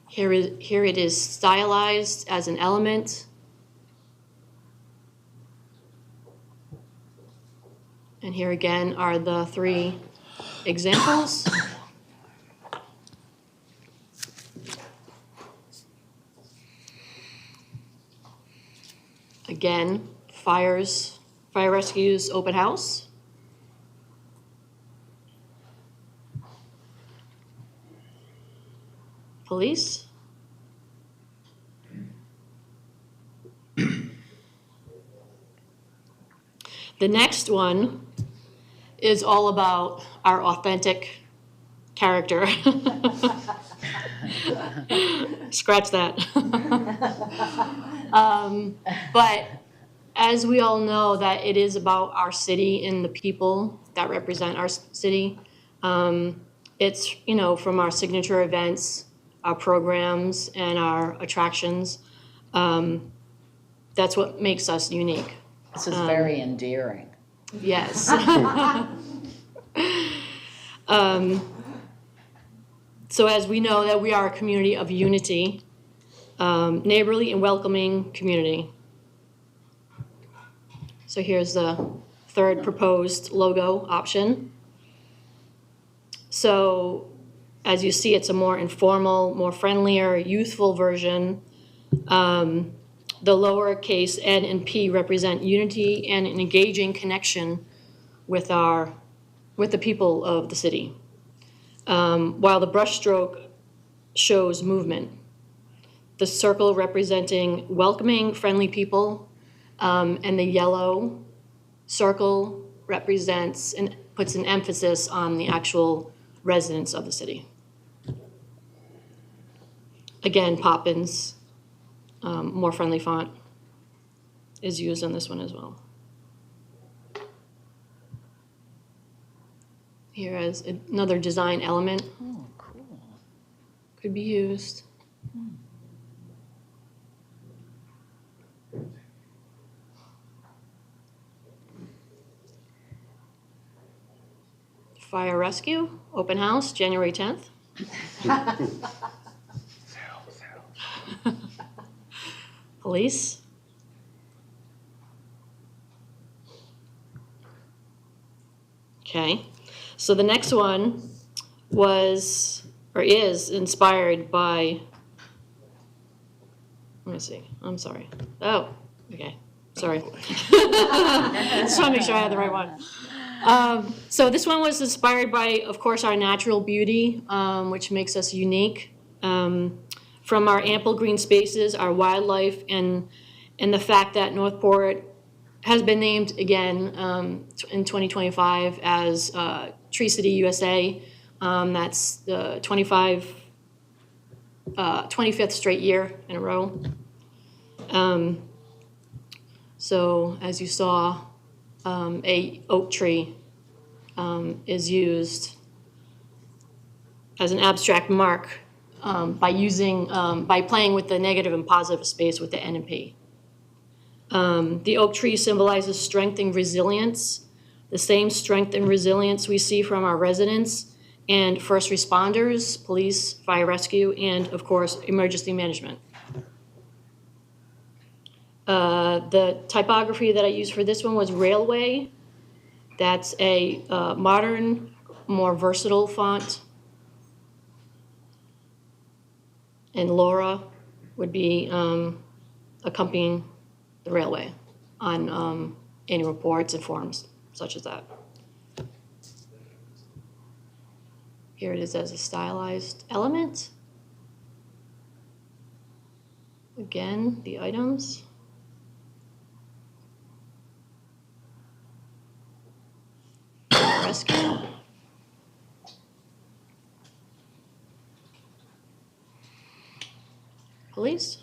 Here it is stylized as an element. And here again are the three examples. Again, fire rescues, open house. Police. The next one is all about our authentic character. Scratch that. But as we all know, that it is about our city and the people that represent our city. It's, you know, from our signature events, our programs, and our attractions. That's what makes us unique. This is very endearing. Yes. So as we know that we are a community of unity, neighborly and welcoming community. So here's the third proposed logo option. So as you see, it's a more informal, more friendlier, youthful version. The lowercase n and p represent unity and an engaging connection with the people of the city. While the brushstroke shows movement. The circle representing welcoming, friendly people, and the yellow circle represents and puts an emphasis on the actual residents of the city. Again, Poppins, more friendly font, is used on this one as well. Here is another design element. Oh, cool. Could be used. Fire rescue, open house, January 10th. Police. Okay, so the next one was, or is, inspired by, let me see, I'm sorry. Oh, okay, sorry. Just want to make sure I had the right one. So this one was inspired by, of course, our natural beauty, which makes us unique. From our ample green spaces, our wildlife, and the fact that Northport has been named again in 2025 as Tree City USA. That's the 25 25th straight year in a row. So as you saw, a oak tree is used as an abstract mark by playing with the negative and positive space with the N and P. The oak tree symbolizes strength and resilience, the same strength and resilience we see from our residents and first responders, police, fire rescue, and of course, emergency management. The typography that I used for this one was Railway. That's a modern, more versatile font. And Laura would be accompanying the Railway on annual reports and forums such as that. Here it is as a stylized element. Again, the items. Rescue. Police.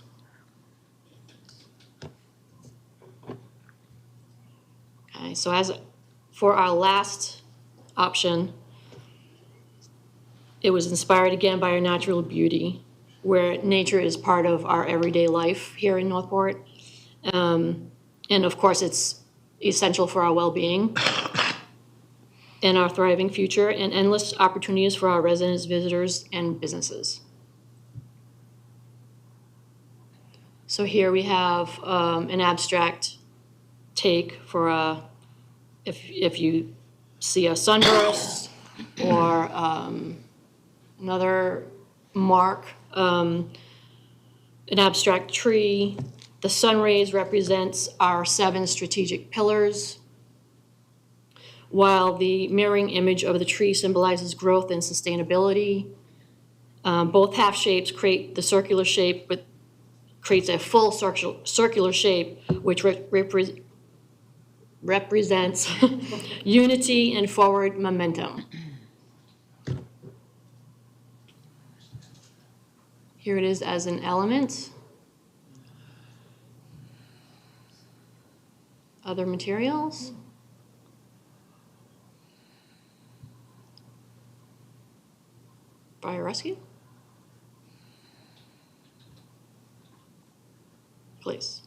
Okay, so as for our last option, it was inspired again by our natural beauty, where nature is part of our everyday life here in Northport. And of course, it's essential for our well-being and our thriving future and endless opportunities for our residents, visitors, and businesses. So here we have an abstract take for if you see a sunburst or another mark, an abstract tree. The sun rays represents our 7 strategic pillars, while the mirroring image of the tree symbolizes growth and sustainability. Both half shapes create the circular shape, but creates a full circular shape, which represents unity and forward momentum. Here it is as an element. Other materials. Fire rescue. Please.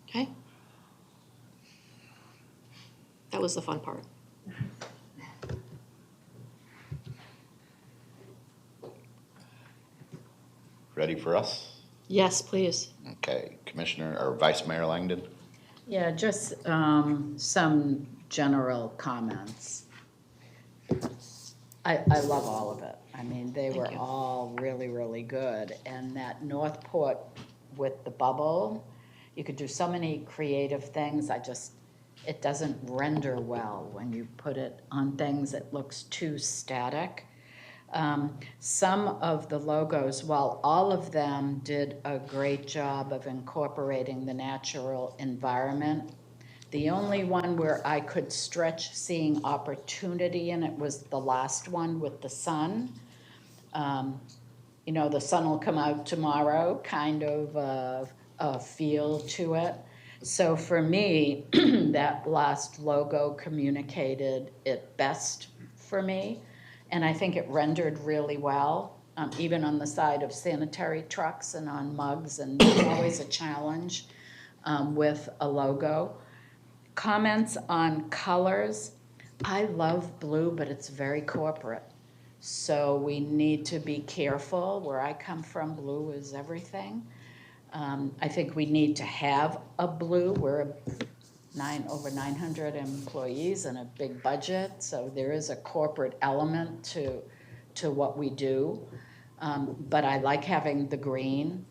Okay. That was the fun part. Ready for us? Yes, please. Okay, Commissioner or Vice Mayor Langdon? Yeah, just some general comments. I love all of it. I mean, they were you. all really, really good. And that Northport with the bubble, you could do so many creative things. It doesn't render well when you put it on things. It looks too static. Some of the logos, while all of them did a great job of incorporating the natural environment, the only one where I could stretch seeing opportunity in it was the last one with the sun. The sun will come out tomorrow, kind of a feel to it. So for me, that last logo communicated it best for me. And I think it rendered really well, even on the side of sanitary trucks and on mugs, and it's always a challenge with a logo. Comments on colors. I love blue, but it's very corporate. So we need to be careful. Where I come from, blue is everything. I think we need to have a blue. We're over 900 employees and a big budget, so there is a corporate element to what we do. But I like having the green,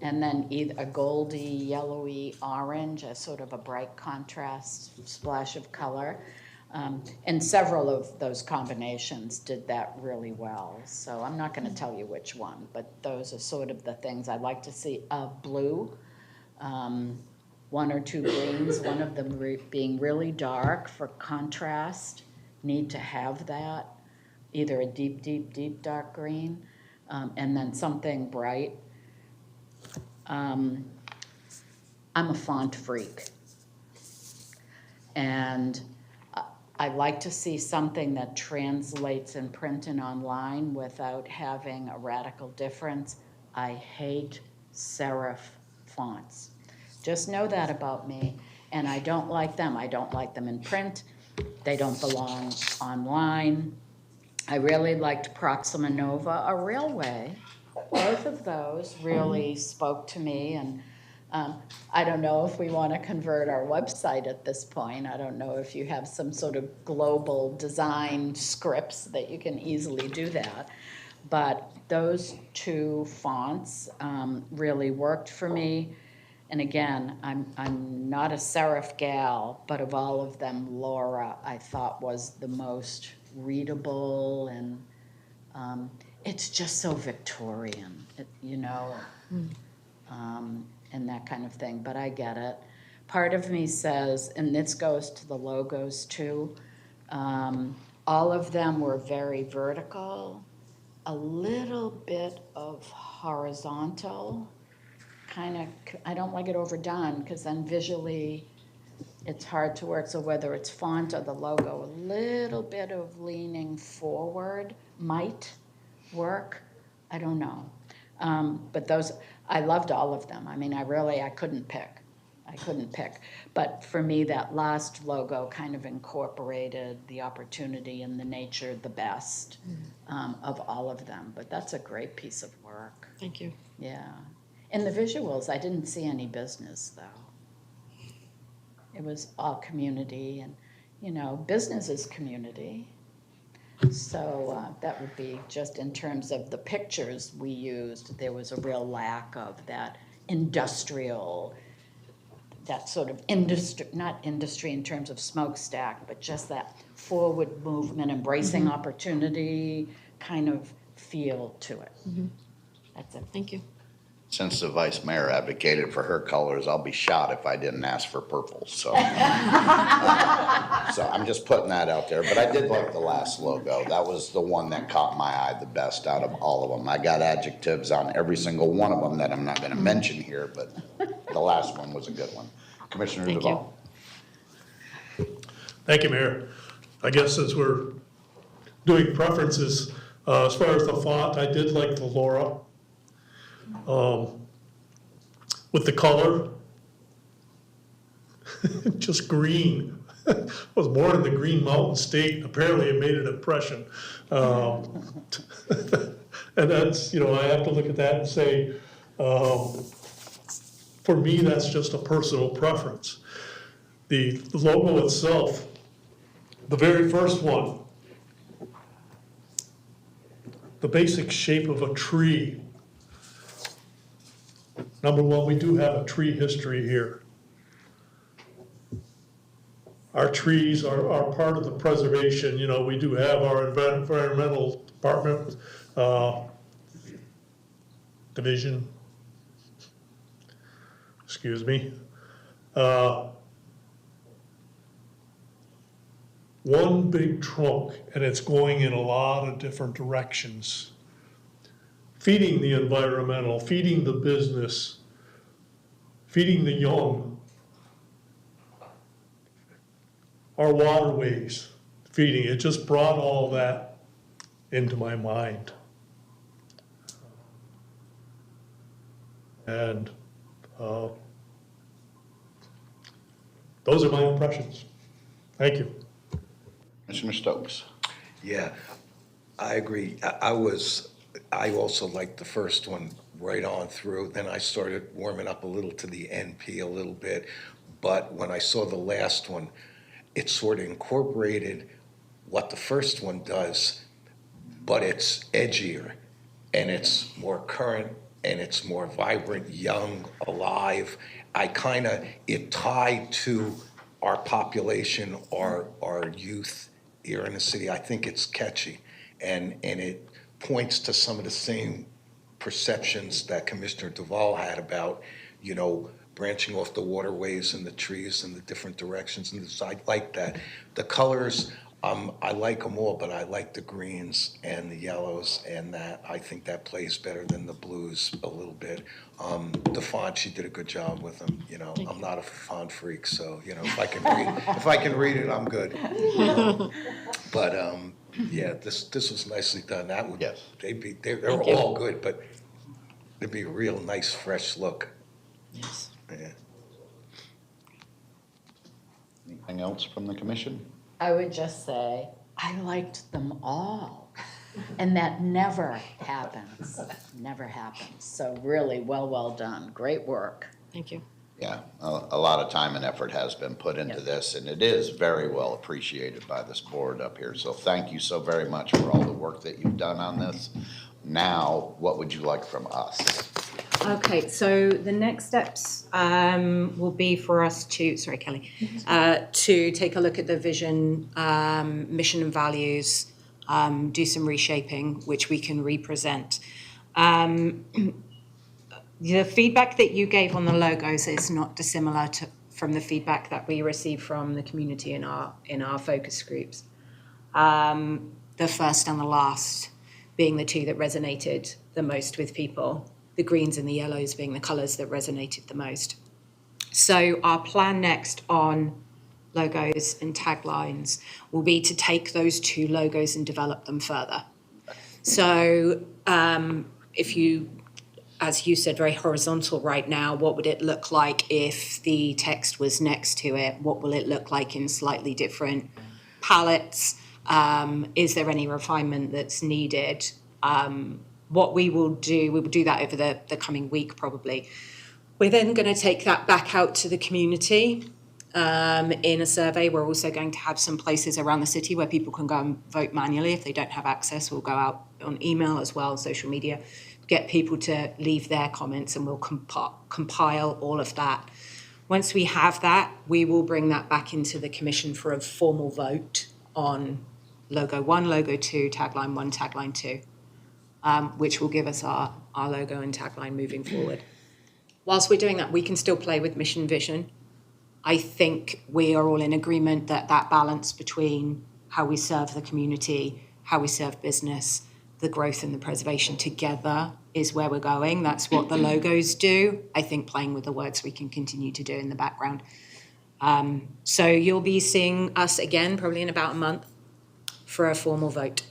and then either a goldy, yellowy orange, as sort of a bright contrast splash of color. And several of those combinations did that really well. So I'm not going to tell you which one, but those are sort of the things I'd like to see. Blue. 1 or 2 greens, one of them being really dark for contrast, need to have that. either a deep, deep, deep dark green, and then something bright. I'm a font freak. And I like to see something that translates in print and online without having a radical difference. I hate serif fonts. Just know that about me, and I don't like them. I don't like them in print. They don't belong online. I really liked Proxima Nova, a railway. Both of those really spoke to me, and I don't know if we want to convert our website at this point. I don't know if you have some sort of global design scripts that you can easily do that. But those two fonts really worked for me. And again, I'm not a serif gal, but of all of them, Laura I thought was the most readable, and it's just so Victorian, and that kind of thing, but I get it. Part of me says, and this goes to the logos too, all of them were very vertical, a little bit of horizontal, kind of, I don't like it overdone, because then visually it's hard to work, so whether it's font or the logo, a little bit of leaning forward might work, I don't know. But those, I loved all of them. I mean, I couldn't pick. But for me, that last logo kind of incorporated the opportunity and the nature the best of all of them. But that's a great piece of work. Thank you. Yeah. In the visuals, I didn't see any business, though. It was all community, and, business is community. So that would be just in terms of the pictures we used, there was a real lack of that industrial, that sort of industry, not industry in terms of smokestack, but just that forward movement, embracing opportunity kind of feel to it. That's it. Thank you. Since the vice mayor advocated for her colors, I'll be shot if I didn't ask for purple, so. So I'm just putting that out there, but I did like the last logo. That was the one that caught my eye the best out of all of them. I got adjectives on every single one of them that I'm not gonna mention here, but the last one was a good one. Commissioner Thank you. Duval. Thank you, Mayor. I guess since we're doing preferences, as far as the font, I did like the Laura. With the color, just green. I was born in the Green Mountain State, apparently it made an impression. And that's, I have to look at that and say, for me, that's just a personal preference. The logo itself, the very first one, the basic shape of a tree. Number one, we do have a tree history here. Our trees are part of the preservation, we do have our environmental department, division, excuse me. One big trunk, and it's going in a lot of different directions. Feeding the environmental, feeding the business, feeding the young, our waterways, feeding. It just brought all that into my mind. And those are my impressions. Thank you. Commissioner Stokes. Yeah, I agree. I also liked the first one right on through. Then I started warming up a little to the NP a little bit. But when I saw the last one, it sort of incorporated what the first one does, but it's edgier and it's more current and it's more vibrant, young, alive. It tied to our population, our youth here in the city. I think it's catchy and it points to some of the same perceptions that Commissioner Duval had about, branching off the waterways and the trees and the different directions and the side like that. The colors, I like them all, but I like the greens and the yellows, and that, I think that plays better than the blues a little bit. The font, she did a good job with them, you know, I'm not a font freak, so, you know, if I can read it, I'm good. But, yeah, this was nicely done, that would, Yes. they're all good, but it'd be a real nice, fresh look, Yes. yeah. Anything else from the commission? I would just say, I liked them all. And that never happens, never happens. So really, well done, great work. Thank you. Yeah, a lot of time and effort has been put into this, and it is very well appreciated by this board up here. So thank you so very much for all the work that you've done on this. Now, what would you like from us? Okay, so the next steps will be for us to, sorry, Kelly, to take a look at the vision, mission and values, do some reshaping, which we can represent. The feedback that you gave on the logos is not dissimilar from the feedback that we received from the community in our focus groups. The first and the last being the two that resonated the most with people, the greens and the yellows being the colours that resonated the most. So our plan next on logos and taglines will be to take those two logos and develop them further. So if you, as you said, very horizontal right now, what would it look like if the text was next to it? What will it look like in slightly different palettes? Is there any refinement that's needed? What we will do that over the coming week probably. We're then going to take that back out to the community in a survey. We're also going to have some places around the city where people can go and vote manually if they don't have access. We'll go out on email as well, social media, get people to leave their comments, and we'll compile all of that. Once we have that, we will bring that back into the commission for a formal vote on logo 1, logo 2, tagline 1, tagline 2, which will give us our logo and tagline moving forward. Whilst we're doing that, we can still play with mission vision. I think we are all in agreement that that balance between how we serve the community, how we serve business, the growth and the preservation together is where we're going. That's what the logos do. I think playing with the words we can continue to do in the background. So you'll be seeing us again probably in about a month for a formal vote.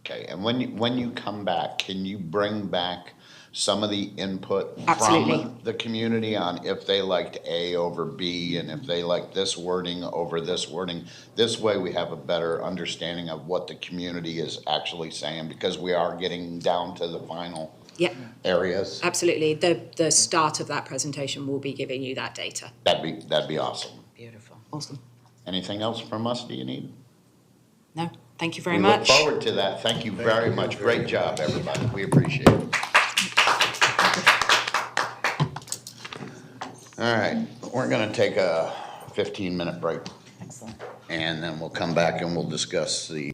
Okay, and when you come back, can you bring back some of the input Absolutely. from the community on if they liked A over B and if they like this wording over this wording? This way we have a better understanding of what the community is actually saying, because we are getting down to the final Yep, areas. absolutely. The start of that presentation will be giving you that data. That'd be awesome. Beautiful. Awesome. Anything else from us do you need? No, thank you very We much. look forward to that. Thank you very much. Great job, everybody. We appreciate it. All right, we're gonna take a 15-minute break, Excellent. and then we'll come back and we'll discuss the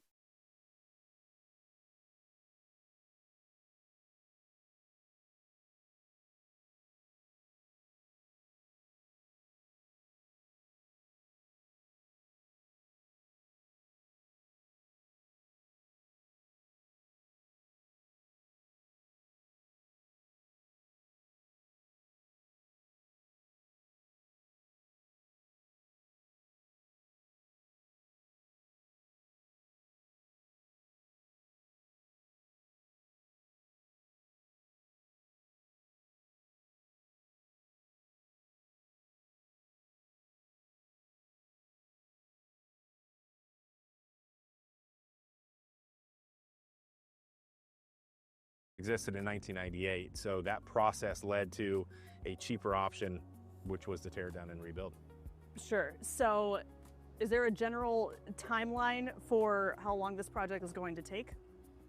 existed in 1998, so that process led to a cheaper option, which was to tear down and rebuild. Sure. So is there a general timeline for how long this project is going to take?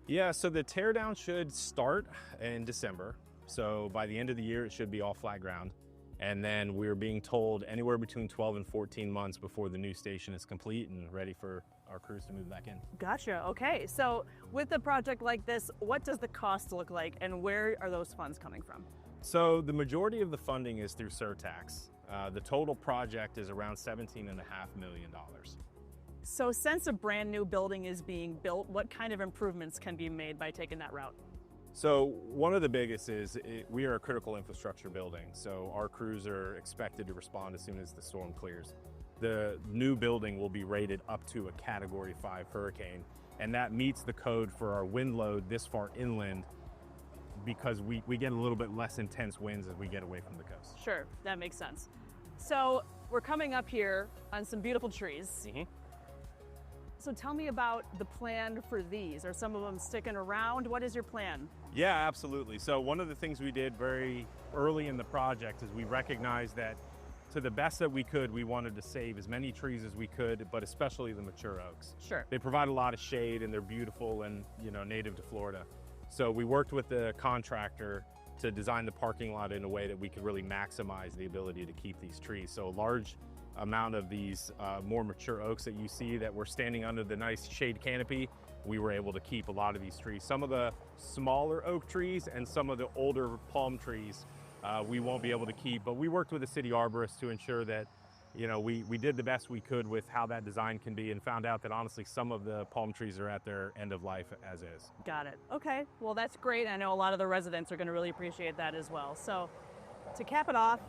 Yeah, so the teardown should start in December. So by the end of the year, it should be all flat ground. And then we're being told anywhere between 12 and 14 months before the new station is complete and ready for our crews to move back in. Gotcha. Okay. So with a project like this, what does the cost look like and where are those funds coming from? So the majority of the funding is through surtax. The total project is around $17.5 million. So since a brand new building is being built, what kind of improvements can be made by taking that route? So one of the biggest is we are a critical infrastructure building, so our crews are expected to respond as soon as the storm clears. The new building will be rated up to a Category 5 hurricane, and that meets the code for our wind load this far inland because we get a little bit less intense winds as we get away from the coast. Sure, that makes sense. So we're coming up here on some beautiful trees. So tell me about the plan for these. Are some of them sticking around? What is your plan? Yeah, absolutely. So one of the things we did very early in the project is we recognized that to the best that we could, we wanted to save as many trees as we could, but especially the mature oaks. Sure. They provide a lot of shade and they're beautiful and, you know, native to Florida. So we worked with the contractor to design the parking lot in a way that we could really maximize the ability to keep these trees. So a large amount of these more mature oaks that you see that were standing under the nice shade canopy, we were able to keep a lot of these trees. Some of the smaller oak trees and some of the older palm trees we won't be able to keep, but we worked with the city arborist to ensure that, you know, we did the best we could with how that design can be and found out that honestly some of the palm trees are at their end of life as is. Got it. Okay, well that's great. I know a lot of the residents are going to really appreciate that as well. So to cap it off,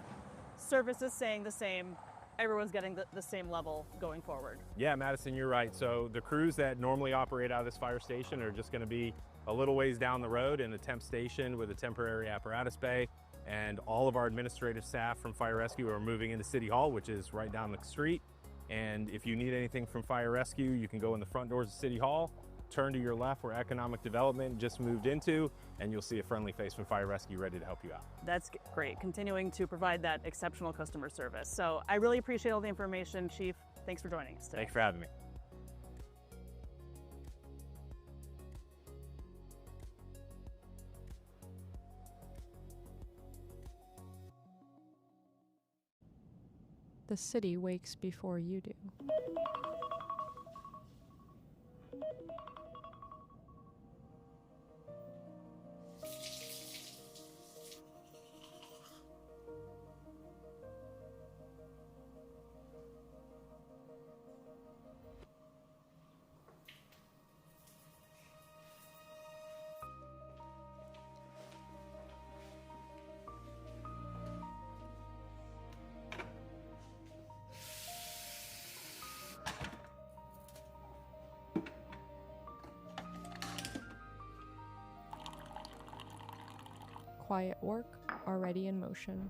service is staying the same. Everyone's getting the same level going forward. Yeah, Madison, you're right. So the crews that normally operate out of this fire station are just going to be a little ways down the road in a temp station with a temporary apparatus bay. And all of our administrative staff from Fire Rescue are moving into City Hall, which is right down the street. And if you need anything from Fire Rescue, you can go in the front doors of City Hall, turn to your left where Economic Development just moved into, and you'll see a friendly face from Fire Rescue ready to help you out. That's great, continuing to provide that exceptional customer service. So I really appreciate all the information, Chief. Thanks for joining us today. Thanks for having me. The city wakes before you do. Quiet work already in motion.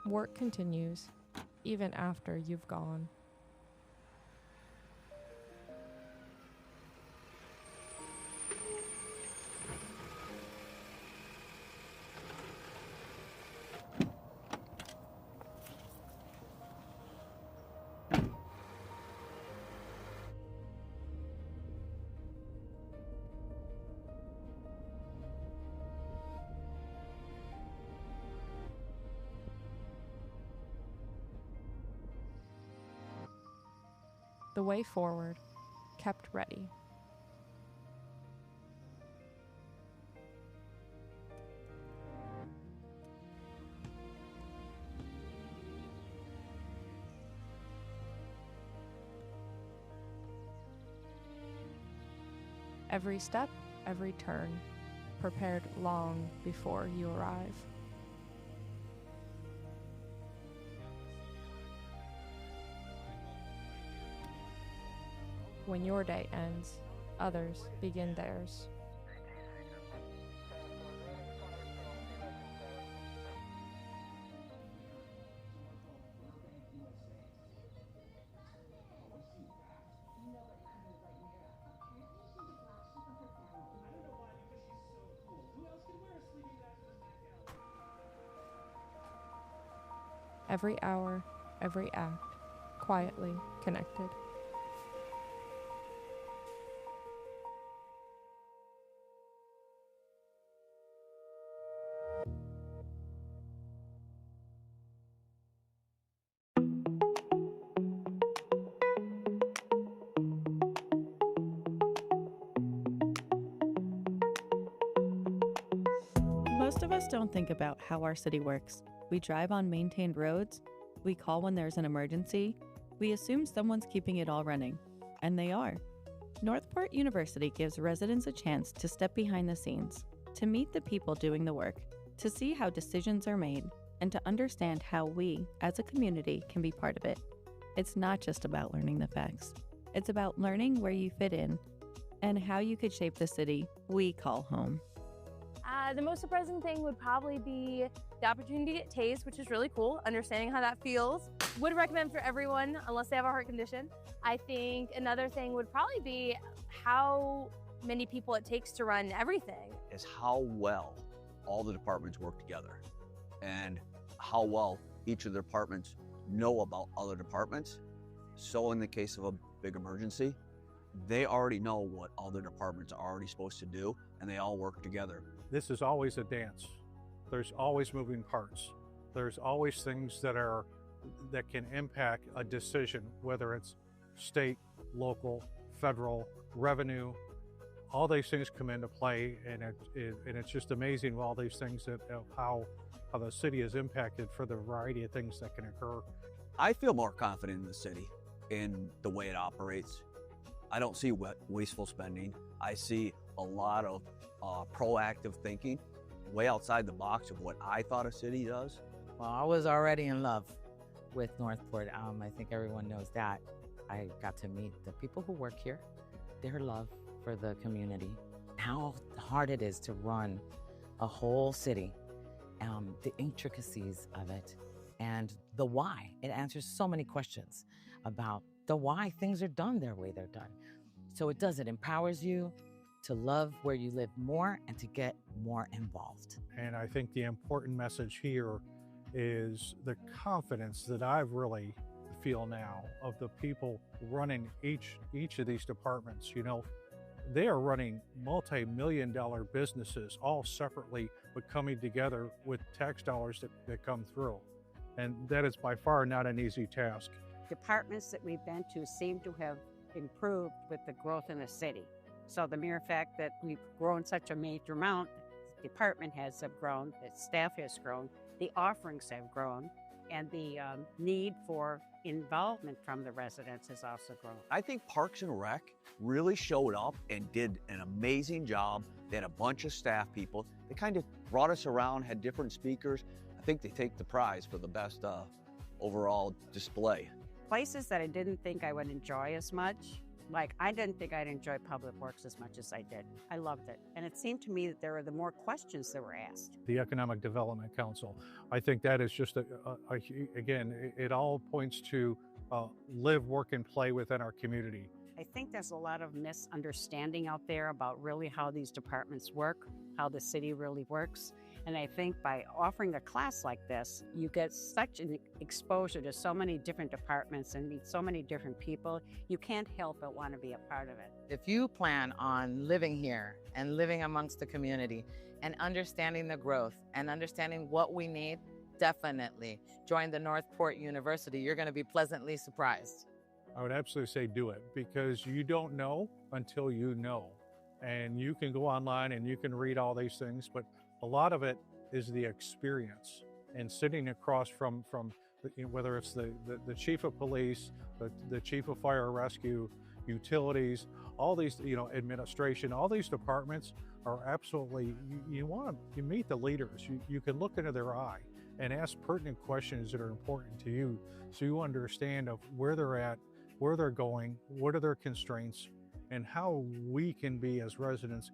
Work continues, even after you've gone. The way forward, kept ready. Every step, every turn, prepared long before you arrive. When your day ends, others begin theirs. Every hour, every act, quietly connected. Most of us don't think about how our city works. We drive on maintained roads, we call when there's an emergency, we assume someone's keeping it all running, and they are. Northport University gives residents a chance to step behind the scenes, to meet the people doing the work, to see how decisions are made, and to understand how we, as a community, can be part of it. It's not just about learning the facts. It's about learning where you fit in and how you could shape the city we call home. The most surprising thing would probably be the opportunity to get tased, which is really cool, understanding how that feels. Would recommend for everyone, unless they have a heart condition. I think another thing would probably be how many people it takes to run everything. Is how well all the departments work together and how well each of the departments know about other departments. So in the case of a big emergency, they already know what other departments are already supposed to do, and they all work together. This is always a dance. There's always moving parts. There's always things that can impact a decision, whether it's state, local, federal, revenue. All these things come into play, and it's just amazing all these things of how the city is impacted for the variety of things that can occur. I feel more confident in the city, in the way it operates. I don't see wasteful spending. I see a lot of proactive thinking, way outside the box of what I thought a city does. Well, I was already in love with Northport. I think everyone knows that. I got to meet the people who work here, their love for the community, how hard it is to run a whole city, the intricacies of it, and the why. It answers so many questions about the why things are done their way they're done. So it empowers you to love where you live more and to get more involved. And I think the important message here is the confidence that I really feel now of the people running each of these departments. You know, they are running multi-million-dollar businesses all separately, but coming together with tax dollars that come through. And that is by far not an easy task. Departments that we've been to seem to have improved with the growth in the city. So the mere fact that we've grown such a major amount, the department heads have grown, the staff has grown, the offerings have grown, and the need for involvement from the residents has also grown. I think Parks and Rec really showed up and did an amazing job. They had a bunch of staff people. They kind of brought us around, had different speakers. I think they take the prize for the best overall display. Places that I didn't think I would enjoy as much, like I didn't think I'd enjoy Public Works as much as I did. I loved it. And it seemed to me that there were the more questions that were asked. The Economic Development Council, I think that is just, again, it all points to live, work, and play within our community. I think there's a lot of misunderstanding out there about really how these departments work, how the city really works. And I think by offering a class like this, you get such an exposure to so many different departments and meet so many different people, you can't help but want to be a part of it. If you plan on living here and living amongst the community and understanding the growth and understanding what we need, definitely join the Northport University. You're going to be pleasantly surprised. I would absolutely say do it, because you don't know until you know. And you can go online and you can read all these things, but a lot of it is the experience and sitting across from whether it's the chief of police, the chief of fire and rescue, utilities, all these, administration, all these departments are absolutely, you meet the leaders, you can look into their eye and ask pertinent questions that are important to you, so you understand of where they're at, where they're going, what are their constraints, and how we can be, as residents,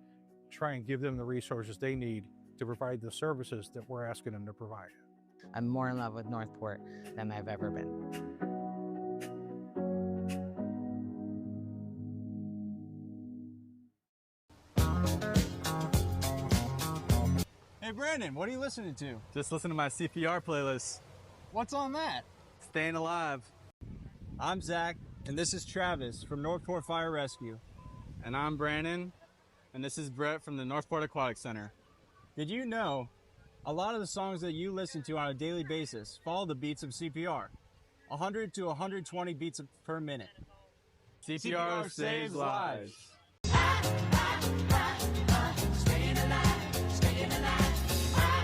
try and give them the resources they need to provide the services that we're asking them to provide. I'm more in love with Northport than I've ever been. Hey Brandon, what are you listening to? Just listen to my CPR playlist. What's on that? Staying Alive. I'm Zach, and this is Travis from Northport Fire Rescue. And I'm Brandon, and this is Brett from the Northport Aquatic Center. Did you know a lot of the songs that you listen to on a daily basis follow the beats of CPR? 100 to 120 beats per minute. CPR saves lives. Staying alive, staying alive.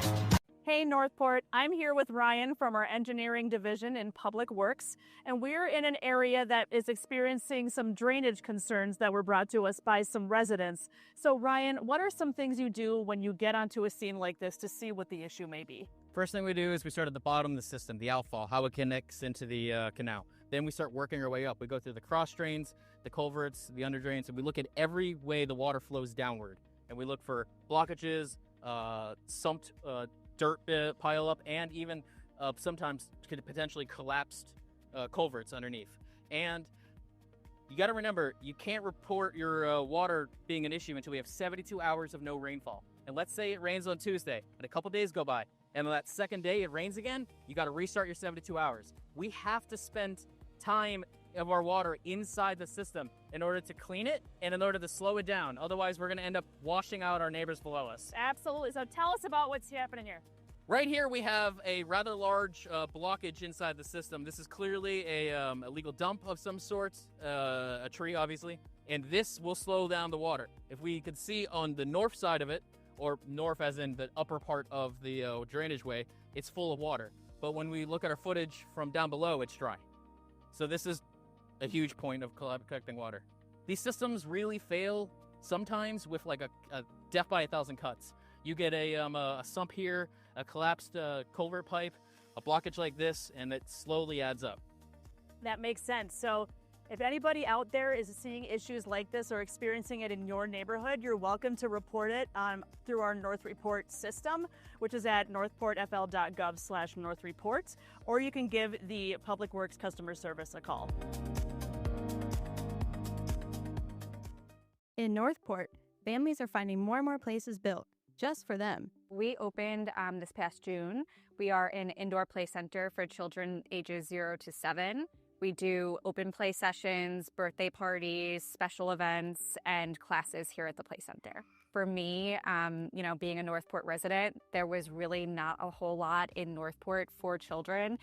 Hey Northport, I'm here with Ryan from our engineering division in Public Works, and we're in an area that is experiencing some drainage concerns that were brought to us by some residents. So Ryan, what are some things you do when you get onto a scene like this to see what the issue may be? First thing we do is we start at the bottom of the system, the outfall, how it connects into the canal. Then we start working our way up. We go through the cross drains, the culverts, the under drains, and we look at every way the water flows downward. And we look for blockages, sumped dirt pile up, and even sometimes could potentially collapsed culverts underneath. And you got to remember, you can't report your water being an issue until we have 72 hours of no rainfall. And let's say it rains on Tuesday, and a couple days go by, and on that second day it rains again, you got to restart your 72 hours. We have to spend time of our water inside the system in order to clean it and in order to slow it down. Otherwise, we're going to end up washing out our neighbors below us. Absolutely. So tell us about what's happening here. Right here, we have a rather large blockage inside the system. This is clearly a illegal dump of some sort, a tree, obviously, and this will slow down the water. If we could see on the north side of it, or north as in the upper part of the drainage way, it's full of water. But when we look at our footage from down below, it's dry. So this is a huge point of collecting water. These systems really fail sometimes with like a death by 1,000 cuts. You get a sump here, a collapsed culvert pipe, a blockage like this, and it slowly adds up. That makes sense. So if anybody out there is seeing issues like this or experiencing it in your neighborhood, you're welcome to report it through our North Report system, which is at northportfl.gov/northreport, or you can give the Public Works customer service a call. In Northport, families are finding more and more places built just for them. We opened this past June. We are an indoor play center for children ages 0 to 7. We do open play sessions, birthday parties, special events, and classes here at the play center. For me, being a Northport resident, there was really not a whole lot in Northport for children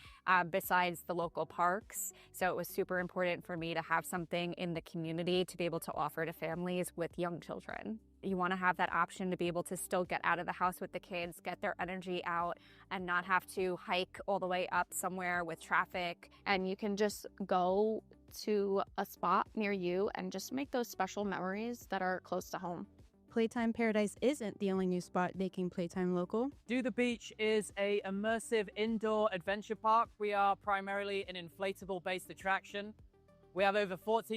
besides the local parks. So it was super important for me to have something in the community to be able to offer to families with young children. You want to have that option to be able to still get out of the house with the kids, get their energy out, and not have to hike all the way up somewhere with traffic. And you can just go to a spot near you and just make those special memories that are close to home. Playtime Paradise isn't the only new spot making playtime local. Do the Beach is a immersive indoor adventure park. We are primarily an inflatable-based attraction. We have over 40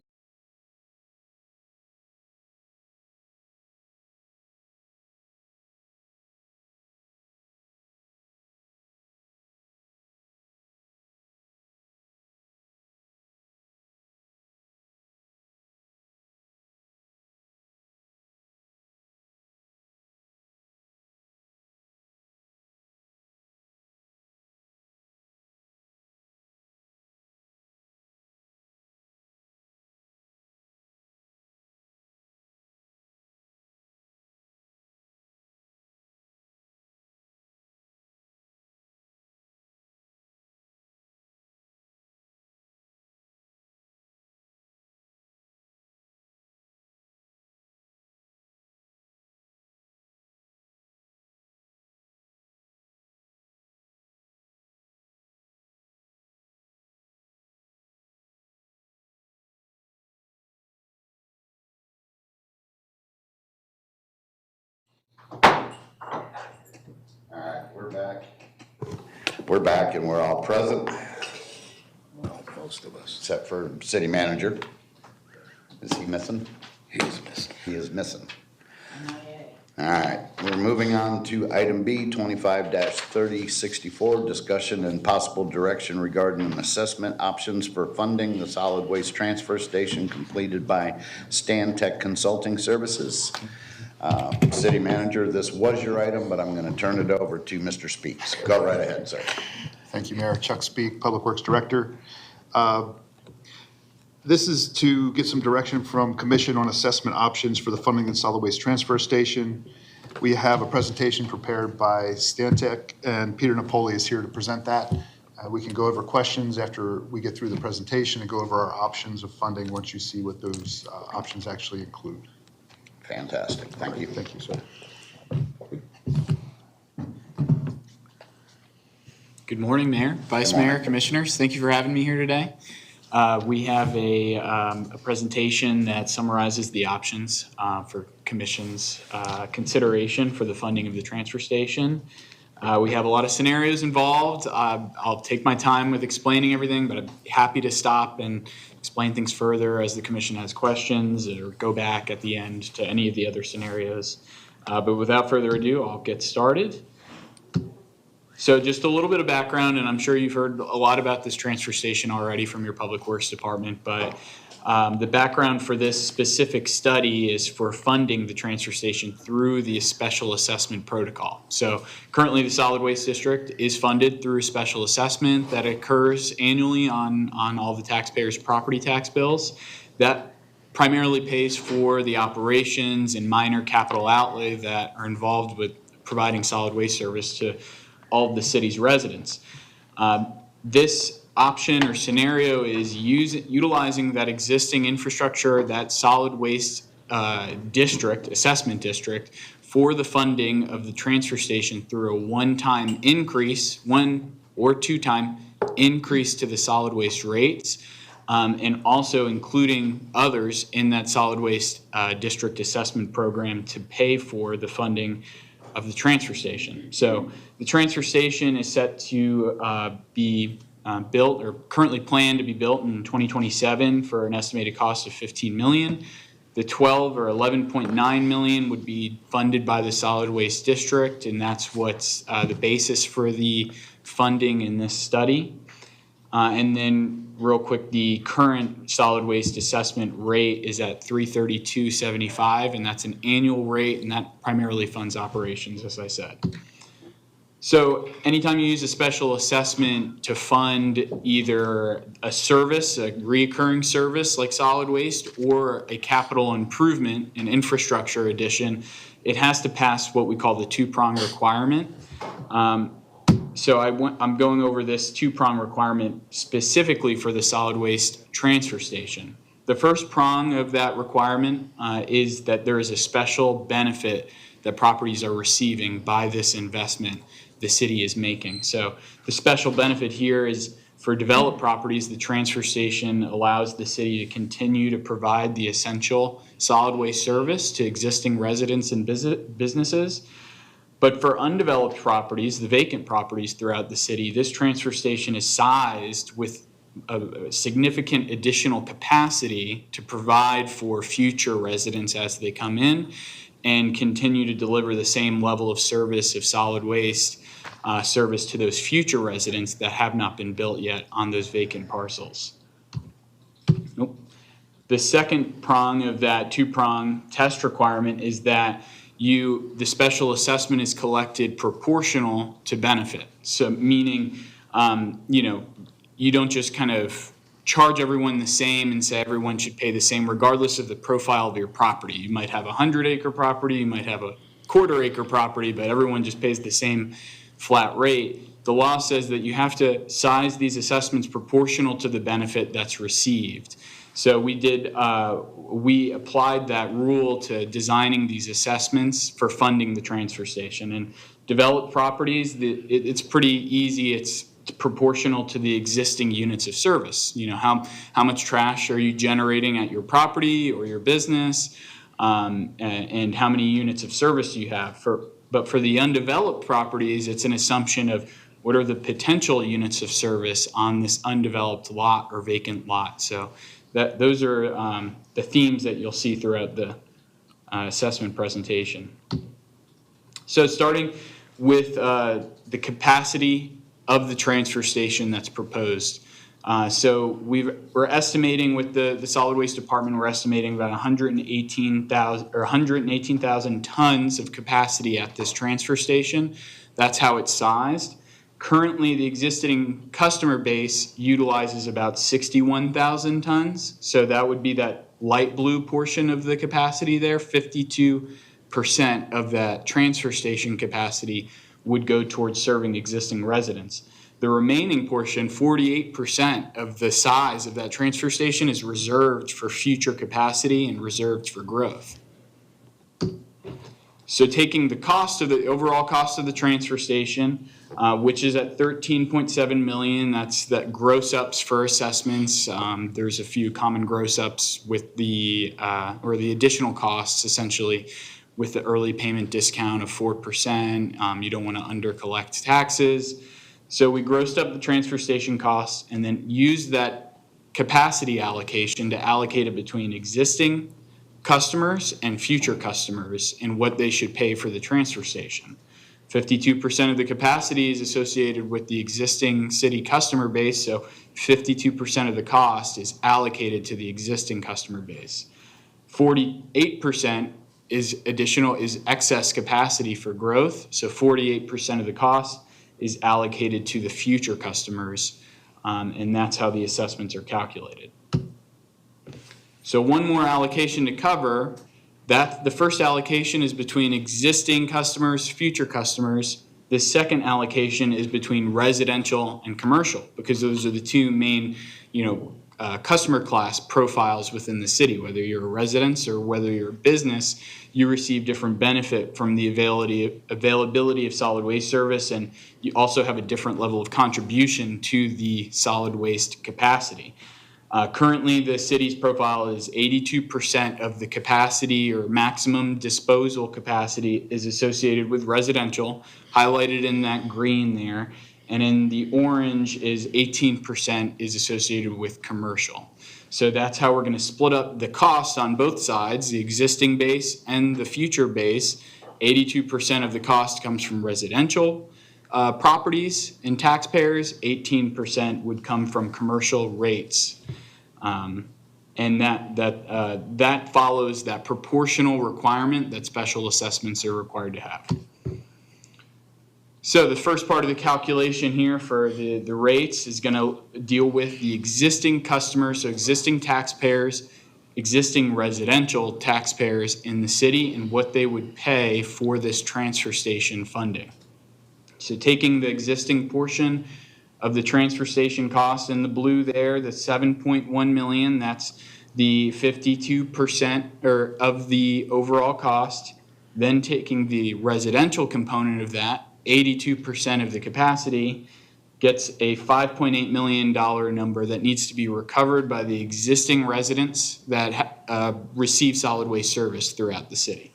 We're back. We're back and we're all present. Well, most of us. Except for city manager. Is he missing? He's missing. He is missing. All right, we're moving on to item B, 25-3064, discussion and possible direction regarding an assessment options for funding the solid waste transfer station completed by Stan Tech Consulting Services. City manager, this was your item, but I'm going to turn it over to Mr. Speaks. Go right ahead, sir. Thank you, Mayor. Chuck Speak, Public Works Director. This is to get some direction from Commission on assessment options for the funding of the solid waste transfer station. We have a presentation prepared by Stantec, and Peter Napoli is here to present that. We can go over questions after we get through the presentation and go over our options of funding once you see what those options actually include. Fantastic. Thank you. Thank you, sir. Good morning, Mayor, Vice Mayor, Commissioners. Thank you for having me here today. We have a presentation that summarizes the options for Commission's consideration for the funding of the transfer station. We have a lot of scenarios involved. I'll take my time with explaining everything, but I'm happy to stop and explain things further as the Commission has questions, or go back at the end to any of the other scenarios. But without further ado, I'll get started. So just a little bit of background, and I'm sure you've heard a lot about this transfer station already from your Public Works Department, but the background for this specific study is for funding the transfer station through the special assessment protocol. So currently the Solid Waste District is funded through a special assessment that occurs annually on all the taxpayers' property tax bills. That primarily pays for the operations and minor capital outlay that are involved with providing solid waste service to all of the city's residents. This option or scenario is utilizing that existing infrastructure, that solid waste district, assessment district, for the funding of the transfer station through a one-time increase, 1 or 2-time increase to the solid waste rates, and also including others in that solid waste district assessment program to pay for the funding of the transfer station. So the transfer station is set to be built, or currently planned to be built, in 2027 for an estimated cost of $15 million. The 12 or 11.9 million would be funded by the solid waste district, and that's what's the basis for the funding in this study. And then real quick, the current solid waste assessment rate is at $332.75, and that's an annual rate, and that primarily funds operations, as I said. So anytime you use a special assessment to fund either a service, a recurring service like solid waste, or a capital improvement, an infrastructure addition, it has to pass what we call the two-prong requirement. So I'm going over this two-prong requirement specifically for the solid waste transfer station. The first prong of that requirement is that there is a special benefit that properties are receiving by this investment the city is making. So the special benefit here is for developed properties, the transfer station allows the city to continue to provide the essential solid waste service to existing residents and businesses. But for undeveloped properties, the vacant properties throughout the city, this transfer station is sized with a significant additional capacity to provide for future residents as they come in and continue to deliver the same level of service of solid waste service to those future residents that have not been built yet on those vacant parcels. Nope. The second prong of that two-prong test requirement is that the special assessment is collected proportional to benefit. So meaning, you don't just kind of charge everyone the same and say everyone should pay the same regardless of the profile of your property. You might have a 100-acre property, you might have a quarter-acre property, but everyone just pays the same flat rate. The law says that you have to size these assessments proportional to the benefit that's received. So we applied that rule to designing these assessments for funding the transfer station. And developed properties, it's pretty easy. It's proportional to the existing units of service. You know, how much trash are you generating at your property or your business, and how many units of service do you have. But for the undeveloped properties, it's an assumption of what are the potential units of service on this undeveloped lot or vacant lot. So those are the themes that you'll see throughout the assessment presentation. So starting with the capacity of the transfer station that's proposed. So we're estimating with the solid waste department, we're estimating about 118,000 tons of capacity at this transfer station. That's how it's sized. Currently, the existing customer base utilizes about 61,000 tons. So that would be that light blue portion of the capacity there. 52% of that transfer station capacity would go towards serving existing residents. The remaining portion, 48% of the size of that transfer station, is reserved for future capacity and reserved for growth. So taking the overall cost of the transfer station, which is at $13.7 million, that's that gross ups for assessments. There's a few common gross ups with the additional costs essentially with the early payment discount of 4%. You don't want to under collect taxes. So we grossed up the transfer station costs and then used that capacity allocation to allocate it between existing customers and future customers and what they should pay for the transfer station. 52% of the capacity is associated with the existing city customer base, so 52% of the cost is allocated to the existing customer base. 48% is excess capacity for growth, so 48% of the cost is allocated to the future customers, and that's how the assessments are calculated. So one more allocation to cover. The first allocation is between existing customers, future customers. The second allocation is between residential and commercial, because those are the two main, customer class profiles within the city. Whether you're a residence or whether you're a business, you receive different benefit from the availability of solid waste service, and you also have a different level of contribution to the solid waste capacity. Currently, the city's profile is 82% of the capacity or maximum disposal capacity is associated with residential, highlighted in that green there. And in the orange is 18% is associated with commercial. So that's how we're going to split up the costs on both sides, the existing base and the future base. 82% of the cost comes from residential properties and taxpayers. 18% would come from commercial rates. And that follows that proportional requirement that special assessments are required to have. So the first part of the calculation here for the rates is going to deal with the existing customers, so existing taxpayers, existing residential taxpayers in the city, and what they would pay for this transfer station funding. So taking the existing portion of the transfer station cost in the blue there, the $7.1 million, that's the 52% of the overall cost. Then taking the residential component of that, 82% of the capacity, gets a $5.8 million number that needs to be recovered by the existing residents that receive solid waste service throughout the city.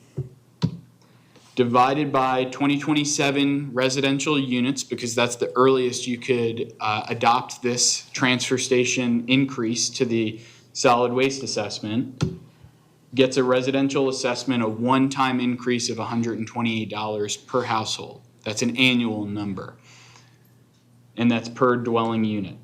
Divided by 2027 residential units, because that's the earliest you could adopt this transfer station increase to the solid waste assessment, gets a residential assessment, a one-time increase of $128 per household. That's an annual number, and that's per dwelling unit.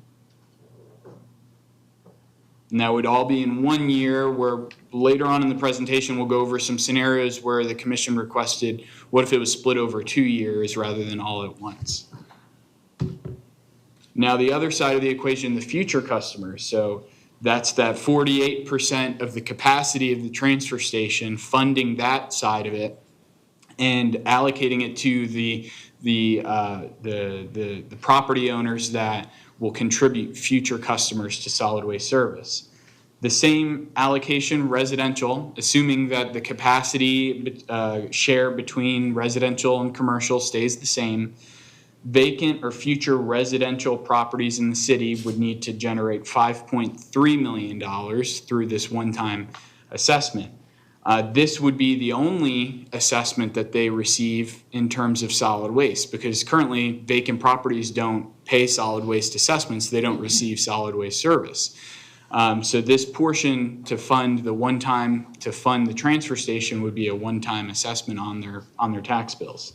And that would all be in 1 year, where later on in the presentation we'll go over some scenarios where the commission requested, what if it was split over 2 years rather than all at once? Now the other side of the equation, the future customers. So that's that 48% of the capacity of the transfer station, funding that side of it and allocating it to the property owners that will contribute future customers to solid waste service. The same allocation residential, assuming that the capacity share between residential and commercial stays the same. Vacant or future residential properties in the city would need to generate $5.3 million through this one-time assessment. This would be the only assessment that they receive in terms of solid waste, because currently vacant properties don't pay solid waste assessments. They don't receive solid waste service. So this portion to fund the transfer station would be a one-time assessment on their tax bills.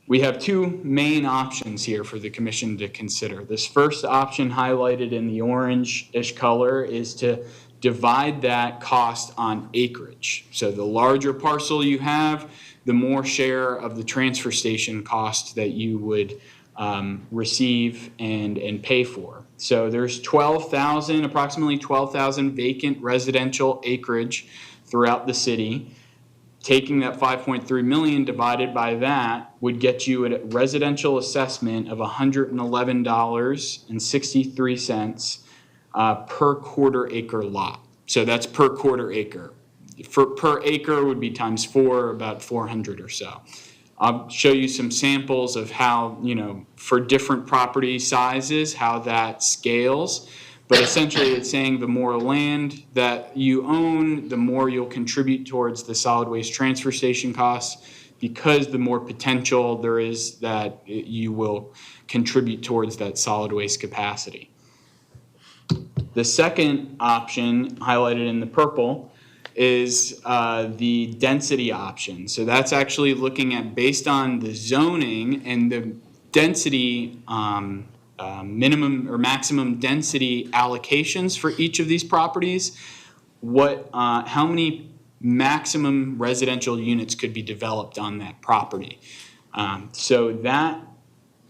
We have two main options here for the commission to consider. This first option, highlighted in the orange-ish color, is to divide that cost on acreage. So the larger parcel you have, the more share of the transfer station cost that you would receive and pay for. So there's approximately 12,000 vacant residential acreage throughout the city. Taking that $5.3 million divided by that would get you a residential assessment of $111.63 per quarter acre lot. So that's per quarter acre. for per acre would be times 4, about 400 or so. I'll show you some samples of how, for different property sizes, how that scales. But essentially it's saying the more land that you own, the more you'll contribute towards the solid waste transfer station costs, because the more potential there is that you will contribute towards that solid waste capacity. The second option, highlighted in the purple, is the density option. So that's actually looking at, based on the zoning and the density, minimum or maximum density allocations for each of these properties, how many maximum residential units could be developed on that property. So that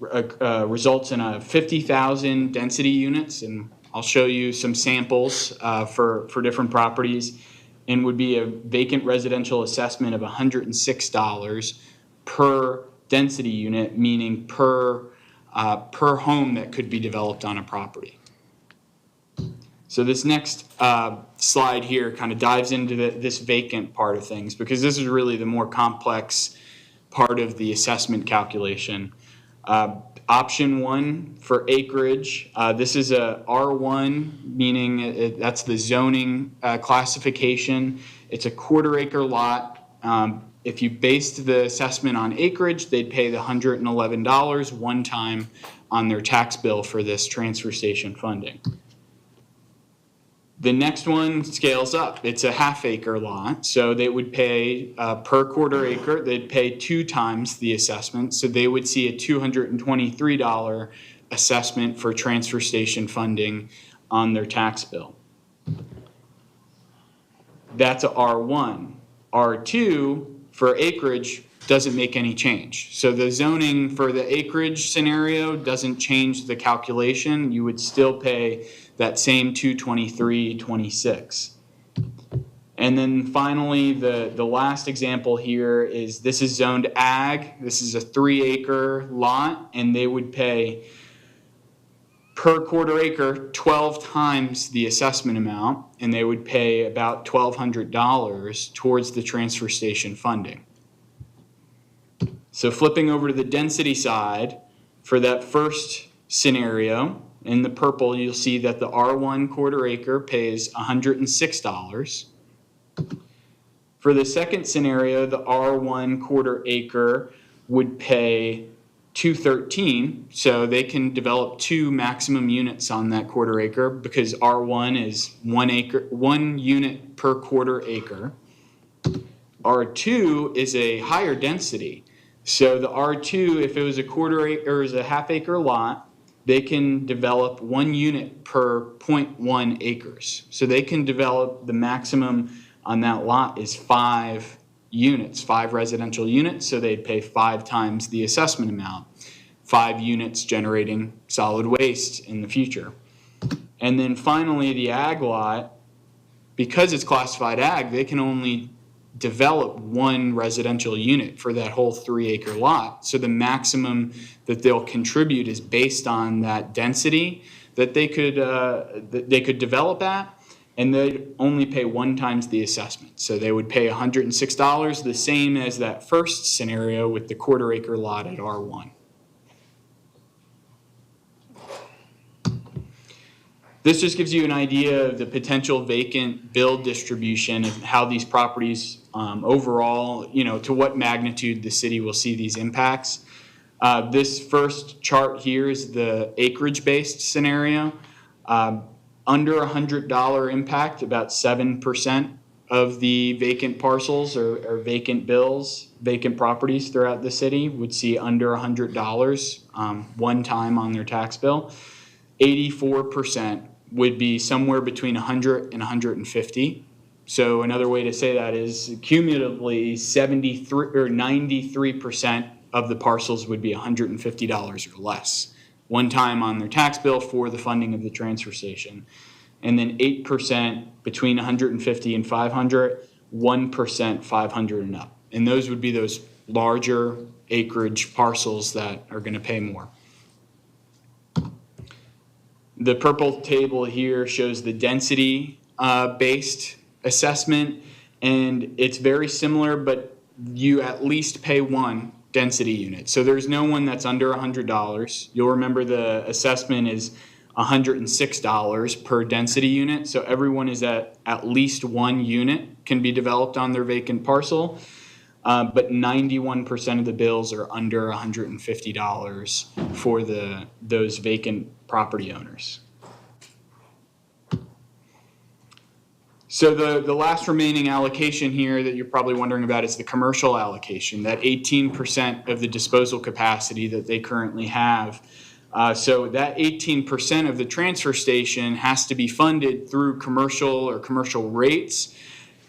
results in a 50,000 density units, and I'll show you some samples for different properties, and would be a vacant residential assessment of $106 per density unit, meaning per home that could be developed on a property. So this next slide here kind of dives into this vacant part of things, because this is really the more complex part of the assessment calculation. Option 1 for acreage, this is a R1, meaning that's the zoning classification. It's a quarter-acre lot. If you based the assessment on acreage, they'd pay the $111 one time on their tax bill for this transfer station funding. The next one scales up. It's a half-acre lot, so they would pay per quarter acre, they'd pay 2 times the assessment, so they would see a $223 assessment for transfer station funding on their tax bill. That's a R1. R2 for acreage doesn't make any change. So the zoning for the acreage scenario doesn't change the calculation. You would still pay that same $223.26. And then finally, the last example here is, this is zoned ag. This is a 3-acre lot, and they would pay per quarter acre 12 times the assessment amount, and they would pay about $1,200 towards the transfer station funding. So flipping over to the density side, for that first scenario, in the purple, you'll see that the R1 quarter acre pays $106. For the second scenario, the R1 quarter acre would pay $213, so they can develop 2 maximum units on that quarter acre, because R1 is 1 unit per quarter acre. R2 is a higher density. So the R2, if it was a quarter acre or a half acre lot, they can develop 1 unit per 0.1 acres. So they can develop, the maximum on that lot is 5 units, 5 residential units. So they'd pay 5 times the assessment amount, 5 units generating solid waste in the future. And then finally, the ag lot, because it's classified ag, they can only develop 1 residential unit for that whole 3-acre lot. So the maximum that they'll contribute is based on that density that they could develop at, and they'd only pay 1 times the assessment. So they would pay $106, the same as that first scenario with the quarter-acre lot at R1. This just gives you an idea of the potential vacant build distribution and how these properties overall, to what magnitude the city will see these impacts. This first chart here is the acreage-based scenario. Under $100 impact, about 7% of the vacant parcels or vacant bills, vacant properties throughout the city would see under $100 one time on their tax bill. 84% would be somewhere between 100 and 150. So another way to say that is cumulatively 73 or 93% of the parcels would be $150 or less one time on their tax bill for the funding of the transfer station. And then 8% between 150 and 500, 1% 500 and up. And those would be those larger acreage parcels that are going to pay more. The purple table here shows the density based assessment, And it's very similar, but you at least pay one density unit. So there's no one that's under $100. You'll remember the assessment is $106 per density unit. So everyone is at least one unit can be developed on their vacant parcel. But 91% of the bills are under $150 for those vacant property owners. So the last remaining allocation here that you're probably wondering about is the commercial allocation, that 18% of the disposal capacity that they currently have. So that 18% of the transfer station has to be funded through commercial or commercial rates.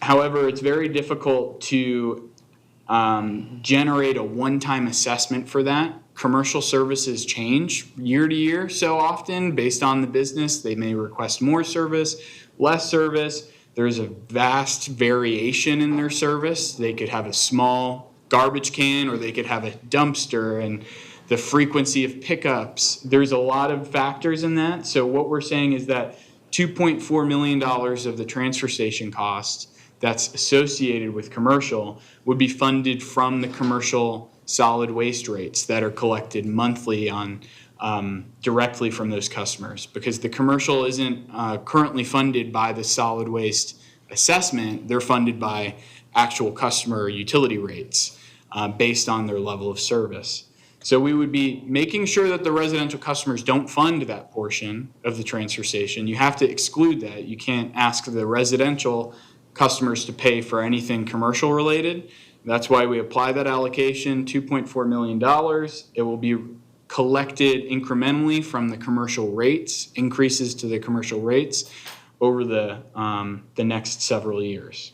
However, it's very difficult to generate a one-time assessment for that. Commercial services change year to year so often based on the business. They may request more service, less service. There's a vast variation in their service. They could have a small garbage can or they could have a dumpster, and the frequency of pickups. There's a lot of factors in that. So what we're saying is that $2.4 million of the transfer station costs that's associated with commercial would be funded from the commercial solid waste rates that are collected monthly on directly from those customers, because the commercial isn't currently funded by the solid waste assessment. They're funded by actual customer utility rates based on their level of service. So we would be making sure that the residential customers don't fund that portion of the transfer station. You have to exclude that. You can't ask the residential customers to pay for anything commercial related. That's why we apply that allocation, $2.4 million. It will be collected incrementally from the commercial rates, increases to the commercial rates over the next several years.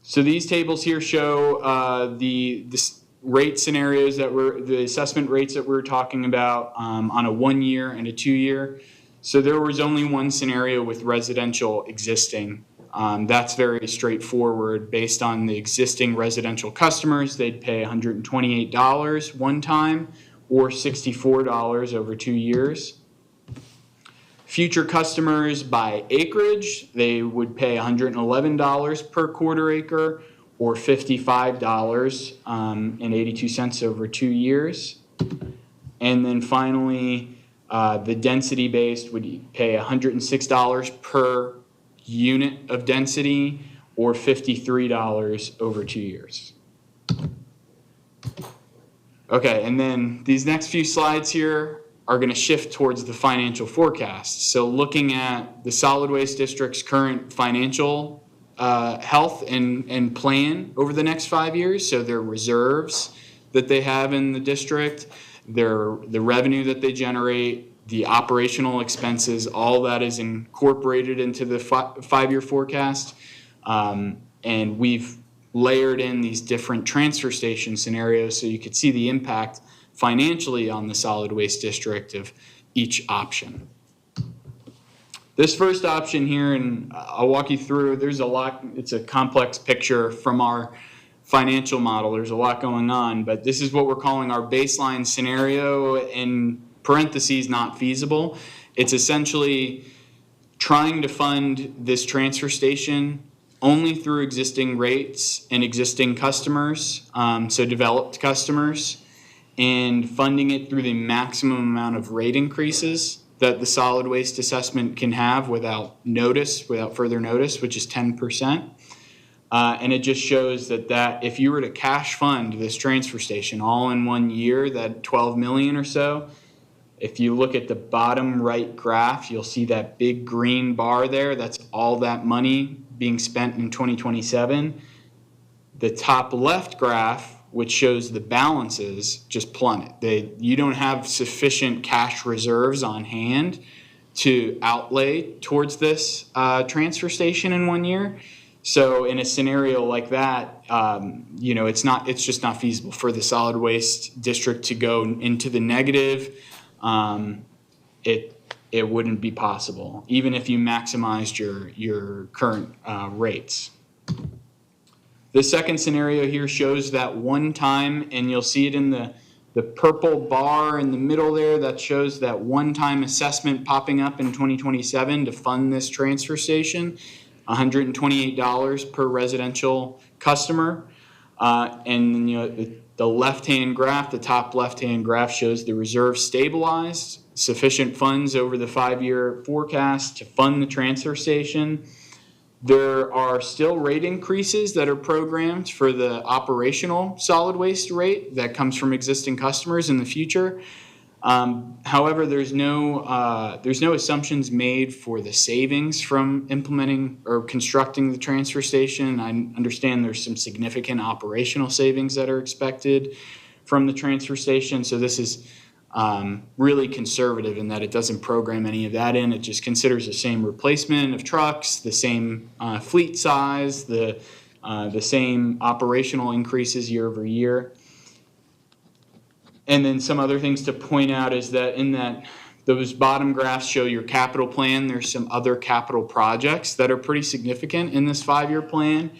So these tables here show the rate scenarios the assessment rates that we're talking about on a 1 year and a 2 year. So there was only one scenario with residential existing. That's very straightforward. Based on the existing residential customers, they'd pay $128 one time or $64 over 2 years. Future customers by acreage, they would pay $111 per quarter acre or $55.82 over 2 years. And then finally, the density based would pay $106 per unit of density or $53 over 2 years. Okay, and then these next few slides here are going to shift towards the financial forecast. So looking at the solid waste district's current financial health and plan over the next 5 years, so their reserves that they have in the district, the revenue that they generate, the operational expenses, all that is incorporated into the 5-year forecast. And we've layered in these different transfer station scenarios so you could see the impact financially on the solid waste district of each option. This first option here, and I'll walk you through, there's a lot, it's a complex picture from our financial model. There's a lot going on, but this is what we're calling our baseline scenario, in parentheses, not feasible. It's essentially trying to fund this transfer station only through existing rates and existing customers, so developed customers, and funding it through the maximum amount of rate increases that the solid waste assessment can have without further notice, which is 10%. And it just shows that if you were to cash fund this transfer station all in 1 year, that 12 million or so, if you look at the bottom right graph, you'll see that big green bar there. That's all that money being spent in 2027. The top left graph, which shows the balances, just plummet. You don't have sufficient cash reserves on hand to outlay towards this transfer station in 1 year. So in a scenario like that, it's just not feasible for the solid waste district to go into the negative. It wouldn't be possible, even if you maximized your current rates. The second scenario here shows that one time, and you'll see it in the purple bar in the middle there, that shows that one-time assessment popping up in 2027 to fund this transfer station. $128 per residential customer. And then, the left-hand graph, the top left-hand graph shows the reserve stabilized, sufficient funds over the 5-year forecast to fund the transfer station. There are still rate increases that are programmed for the operational solid waste rate that comes from existing customers in the future. However, there's no assumptions made for the savings from implementing or constructing the transfer station. I understand there's some significant operational savings that are expected from the transfer station. So this is really conservative in that it doesn't program any of that in. It just considers the same replacement of trucks, the same fleet size, the same operational increases year over year. And then some other things to point out is that those bottom graphs show your capital plan. There's some other capital projects that are pretty significant in this 5-year plan.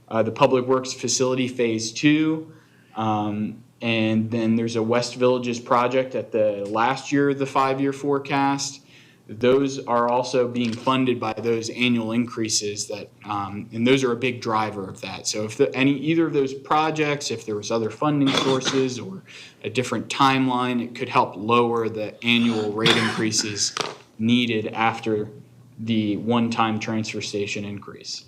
The Public Works Facility Phase 2, and then there's a West Villages project at the last year of the 5-year forecast. Those are also being funded by those annual increases and those are a big driver of that. So if either of those projects, if there was other funding sources or a different timeline, it could help lower the annual rate increases needed after the one-time transfer station increase.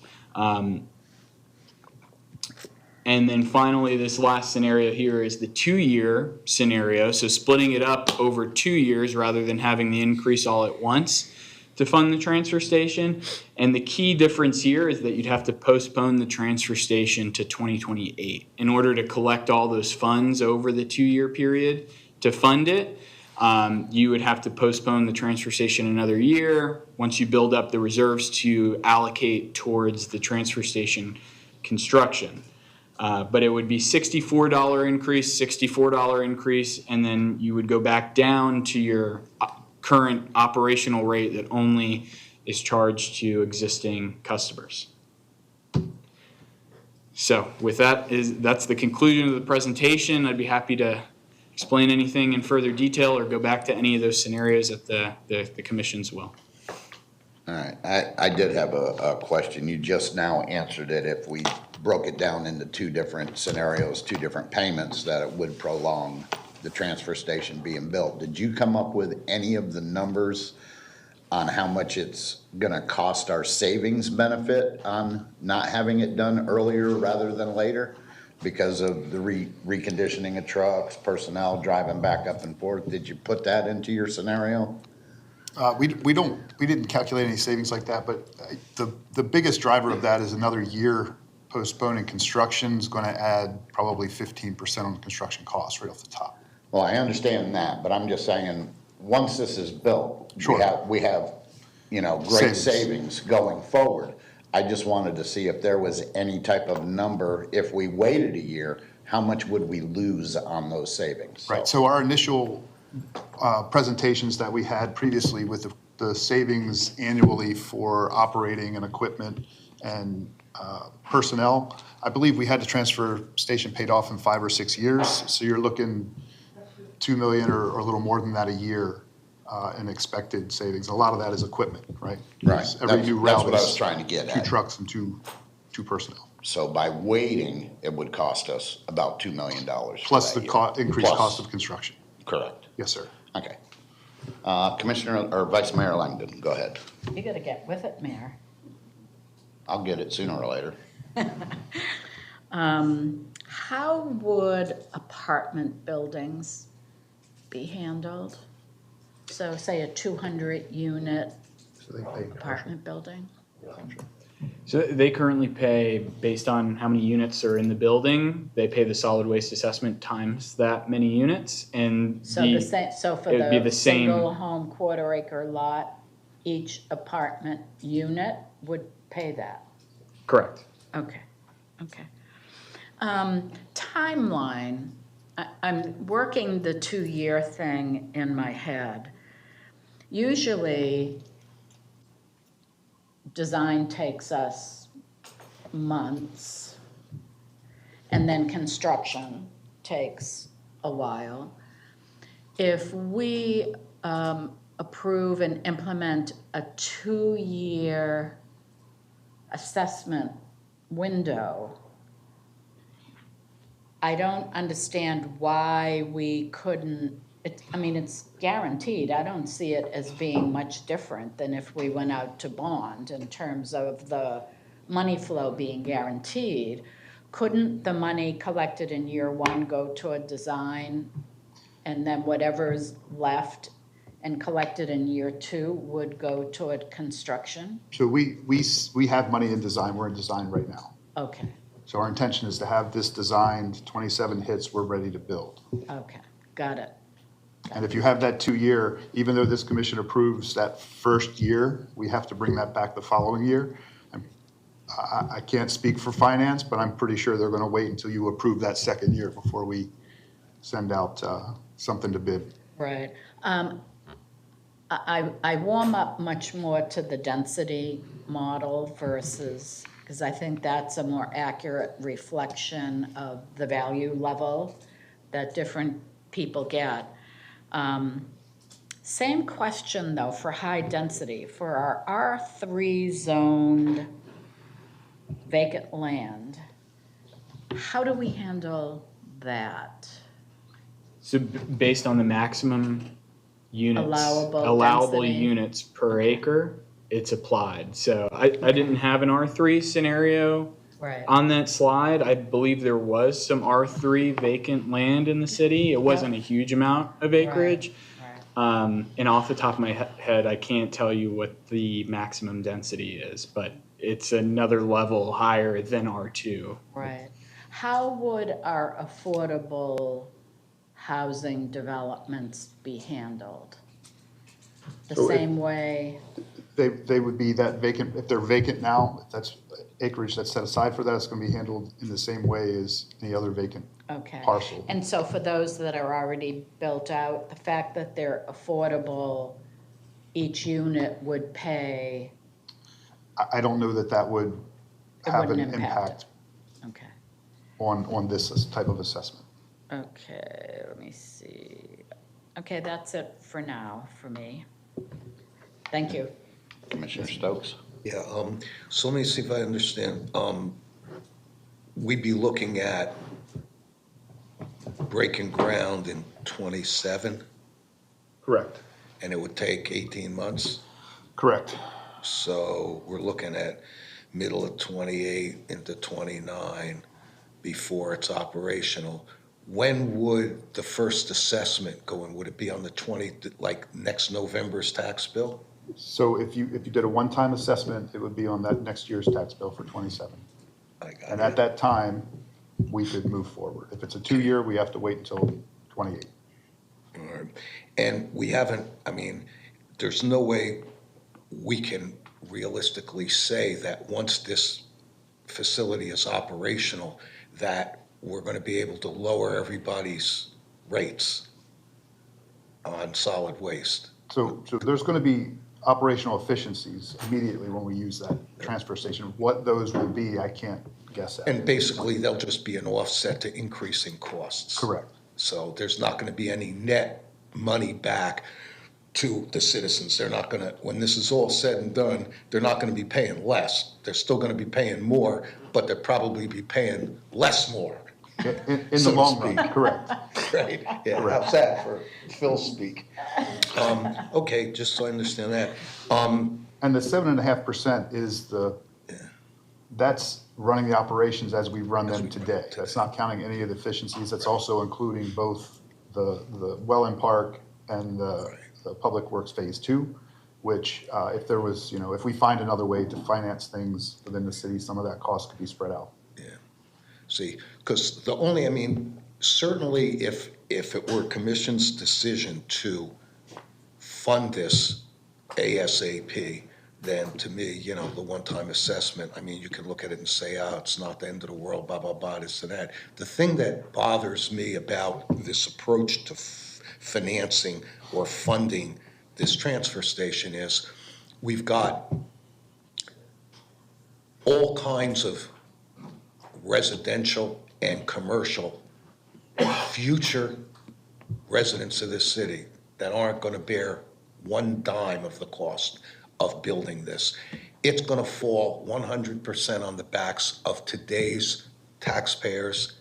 And then finally, this last scenario here is the 2-year scenario. So splitting it up over 2 years rather than having the increase all at once to fund the transfer station. And the key difference here is that you'd have to postpone the transfer station to 2028 in order to collect all those funds over the 2-year period to fund it. You would have to postpone the transfer station another year once you build up the reserves to allocate towards the transfer station construction. But it would be $64 increase, and then you would go back down to your current operational rate that only is charged to existing customers. So with that's the conclusion of the presentation. I'd be happy to explain anything in further detail or go back to any of those scenarios at the commission's will. All right, I did have a question. You just now answered it. If we broke it down into 2 different scenarios, 2 different payments, that it would prolong the transfer station being built. Did you come up with any of the numbers on how much it's gonna cost our savings benefit on not having it done earlier rather than later? Because of the reconditioning of trucks, personnel driving back up and forth. Did you put that into your scenario? We didn't calculate any savings like that, but the biggest driver of that is another year postponing construction is going to add probably 15% on the construction costs right off the top. Well, I understand that, but I'm just saying, once this is built, Sure. we have, great savings going forward. I just wanted to see if there was any type of number, if we waited a year, how much would we lose on those savings? Right, so our initial presentations that we had previously with the savings annually for operating and equipment and personnel, I believe we had the transfer station paid off in 5 or 6 years. So you're looking $2 million or a little more than that a year in expected savings. A lot of that is equipment, right? Right. Every new route That's what I was is trying to get 2 at. trucks and two personnel. So by waiting, it would cost us about $2 million. Plus for the that year. increased Plus. cost of construction. Correct. Yes, sir. Okay. Commissioner or Vice Mayor Langdon, go ahead. You gotta get with it, Mayor. I'll get it sooner or later. How would apartment buildings be handled? So say a 200-unit apartment building? So they currently pay, based on how many units are in the building, they pay the solid waste assessment times that many units, and So for it'd be the the same. single home quarter-acre lot, each apartment unit would pay that? Correct. Okay. Timeline, I'm working the 2-year thing in my head. Usually, design takes us months, and then construction takes a while. If we approve and implement a 2-year assessment window, I don't understand why we couldn't, it's guaranteed. I don't see it as being much different than if we went out to bond in terms of the money flow being guaranteed. Couldn't the money collected in year one go toward design, and then whatever's left and collected in year two would go toward construction? So we have money in design. We're in design right now. Okay, So our intention is to have this designed, 27 hits, we're ready to build. okay, got it. And if you have that 2-year, even though this commission approves that first year, we have to bring that back the following year. I can't speak for finance, but I'm pretty sure they're going to wait until you approve that second year before we send out something to bid. Right. I warm up much more to the density model versus, because I think that's a more accurate reflection of the value level that different people get. Same question though for high density. For our R3 zoned vacant land, how do we handle that? So based on the maximum units, Allowable density. units per acre, it's applied. So I didn't have an R3 scenario Right. on that slide. I believe there was some R3 vacant land in the city. It wasn't a huge amount of acreage. And off the top of my head, I can't tell you what the maximum density is, but it's another level higher than R2. Right. How would our affordable housing developments be handled? The So same way? They would be that vacant, if they're vacant now, if that's acreage that's set aside for that, it's going to be handled in the same way as any other vacant Okay. parcel. And so for those that are already built out, the fact that they're affordable, each unit would pay, I don't know that that would It have an wouldn't impact impact okay. on this type of assessment. Okay, let me see. Okay, that's it for now for me. Thank you. Commissioner Stokes? Yeah, so let me see if I understand. We'd be looking at breaking ground in 27, Correct. and it would take 18 months? Correct. So we're looking at middle of 28 into 29 before it's operational. When would the first assessment go in? Would it be on the like next November's tax bill? So if you did a one-time assessment, it would be on that next year's tax bill for 27. And at that time, we could move forward. If it's a 2-year, we have to wait until 28. All right. And we haven't, there's no way we can realistically say that once this facility is operational, that we're going to be able to lower everybody's rates on solid waste. So there's going to be operational efficiencies immediately when we use that transfer station. What those will be, I can't guess at. And basically, they'll just be an offset to increasing costs. Correct. So there's not going to be any net money back to the citizens. They're not going to, when this is all said and done, they're not going to be paying less. They're still going to be paying more, but they'll probably be paying less more. In the long run, correct. Right, yeah, Correct. how's that for Phil speak? Okay, just so I understand that. And the 7.5% is that's running the operations as we run them today. That's not counting any of the efficiencies. That's also including both the Welland Park and the Public Works Phase 2, which if there was, if we find another way to finance things within the city, some of that cost could be spread out. See, because certainly if it were commission's decision to fund this ASAP, then to me, the one-time assessment, you can look at it and say, it's not the end of the world, blah, blah, blah, this and that. The thing that bothers me about this approach to financing or funding this transfer station is we've got all kinds of residential and commercial future residents of this city that aren't going to bear one dime of the cost of building this. it's gonna fall 100% on the backs of today's taxpayers,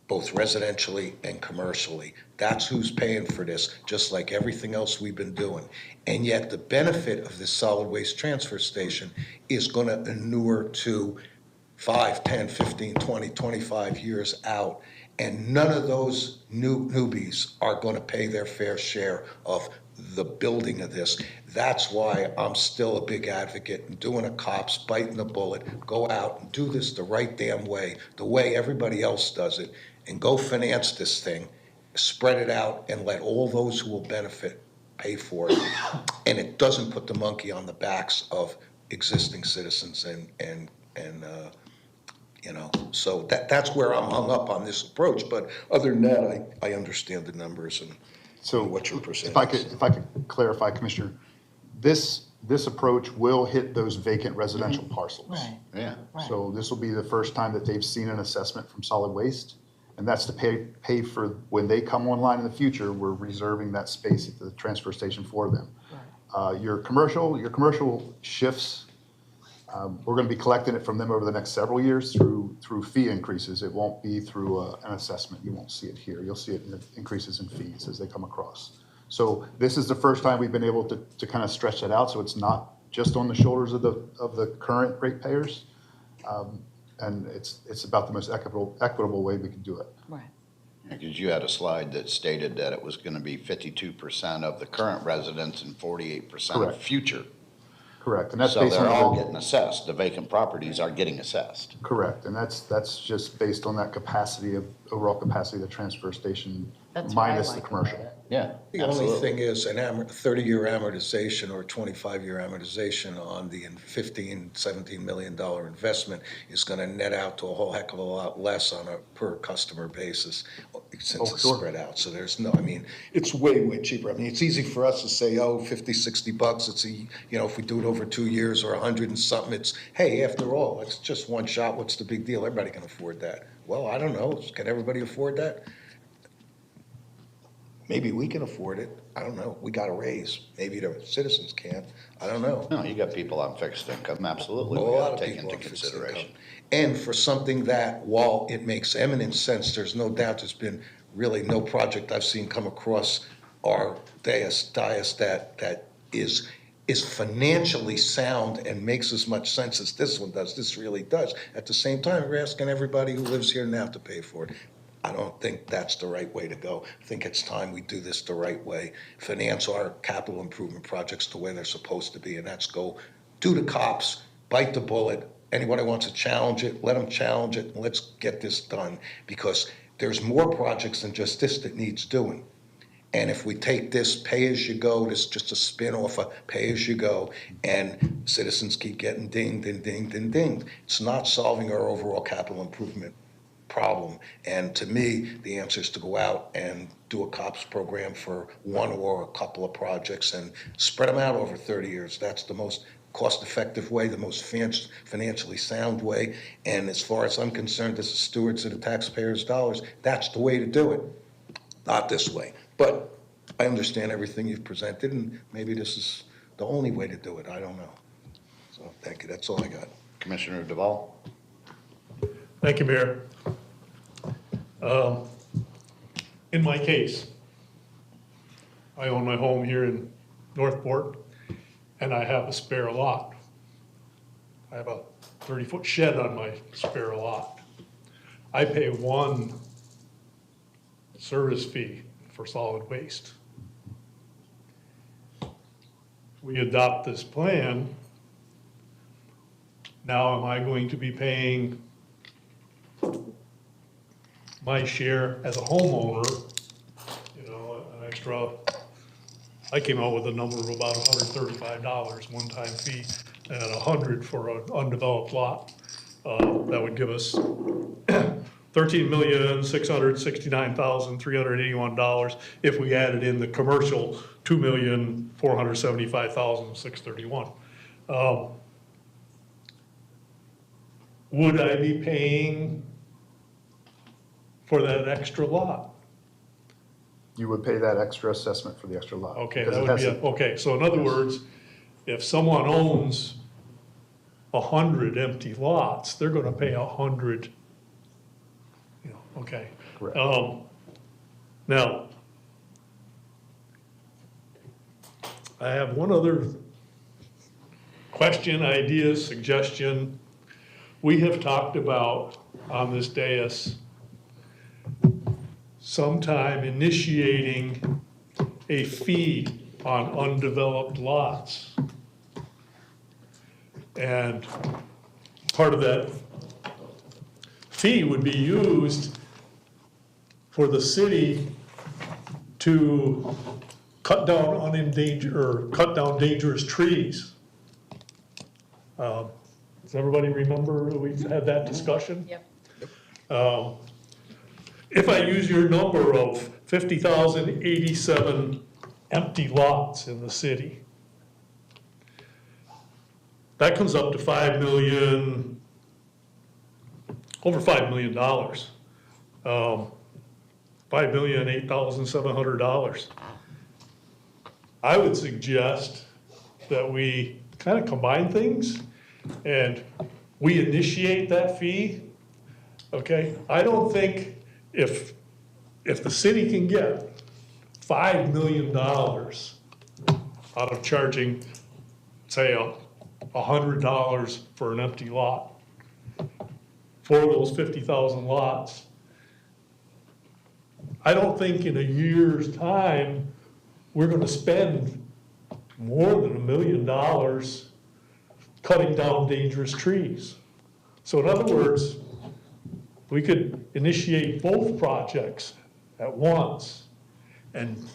both residentially and commercially. That's who's paying for this, just like everything else we've been doing. And yet the benefit of this solid waste transfer station is gonna inure to 5, 10, 15, 20, 25 years out. And none of those newbies are gonna pay their fair share of the building of this. That's why I'm still a big advocate in doing a cops, biting the bullet, go out and do this the right damn way, the way everybody else does it, and go finance this thing, spread it out, and let all those who will benefit pay for it. And it doesn't put the monkey on the backs of existing citizens and you know, so that's where I'm hung up on this approach. But other than that, I understand the numbers and what you're presenting. If I could clarify, Commissioner, this approach will hit those vacant residential parcels. Right. Yeah. So this will be the first time that they've seen an assessment from solid waste. And that's to pay for when they come online in the future, we're reserving that space at the transfer station for them. Your commercial shifts, we're going to be collecting it from them over the next several years through fee increases. It won't be through an assessment. You won't see it here. You'll see it in the increases in fees as they come across. So this is the first time we've been able to kind of stretch that out, so it's not just on the shoulders of the current ratepayers. And it's about the most equitable way we can do it. Right. Because you had a slide that stated that it was gonna be 52% of the current residents and 48% of Correct. future. Correct, and that's So based on they're all the- getting assessed. The vacant properties are getting assessed. Correct, and that's just based on that overall capacity of the transfer station That's what I minus like the commercial. about it. Yeah, The only thing is an 30-year amortization or 25-year amortization on the $15, $17 million investment is gonna net out to a whole heck of a lot less on a per customer basis since it's sure. spread out. So there's no, I mean, it's way, way cheaper. I mean, it's easy for us to say, oh, 50, 60 bucks. It's if we do it over 2 years or 100 and something, it's, hey, after all, it's just one shot. What's the big deal? Everybody can afford that. Well, I don't know. Can everybody afford that? Maybe we can afford it. I don't know. We got a raise. Maybe the citizens can't. I don't know. No, you got people on fixed income, absolutely. A We lot gotta of take people into on fixed consideration. income. And for something that, while it makes eminent sense, there's no doubt there's been really no project I've seen come across our dais that is financially sound and makes as much sense as this one does. This really does. At the same time, we're asking everybody who lives here now to pay for it. I don't think that's the right way to go. I think it's time we do this the right way. Finance our capital improvement projects the way they're supposed to be, and that's go do the cops, bite the bullet. Anybody wants to challenge it, let them challenge it, and let's get this done. Because there's more projects than just this that needs doing. And if we take this pay-as-you-go, this is just a spin-off of pay-as-you-go, and citizens keep getting dinged and dinged and dinged, it's not solving our overall capital improvement problem. And to me, the answer is to go out and do a COPS program for one or a couple of projects and spread them out over 30 years. That's the most cost-effective way, the most financially sound way. And as far as I'm concerned, as stewards of the taxpayers' dollars, that's the way to do it, not this way. But I understand everything you've presented, and maybe this is the only way to do it. I don't know. So thank you. That's all I got. Commissioner Duvall? Thank you, Mayor. In my case, I own my home here in Northport, and I have a spare lot. I have a 30-foot shed on my spare lot. I pay one service fee for solid waste. We adopt this plan. Now, am I going to be paying my share as a homeowner, an extra, I came out with a number of about $135 one-time fee and $100 for an undeveloped lot. That would give us $13,669,381 if we added in the commercial $2,475,631. Would I be paying for that extra lot? You would pay that extra assessment for the extra lot. Okay, because that it would has be, to- okay, so in other words, if someone owns 100 empty lots, they're gonna pay 100, okay. Correct. Now, I have one other question, idea, suggestion. We have talked about on this dais sometime initiating a fee on undeveloped lots. And part of that fee would be used for the city to cut down dangerous trees. Does everybody remember that we've had that discussion? Yep. If I use your number of 50,087 empty lots in the city, that comes up to $5 million, over $5 million. $5,008,700. I would suggest that we kind of combine things and we initiate that fee, okay? I don't think if the city can get $5 million out of charging, say, $100 for an empty lot, for those 50,000 lots, I don't think in a year's time, we're gonna spend more than $1 million cutting down dangerous trees. So in other words, we could initiate both projects at once and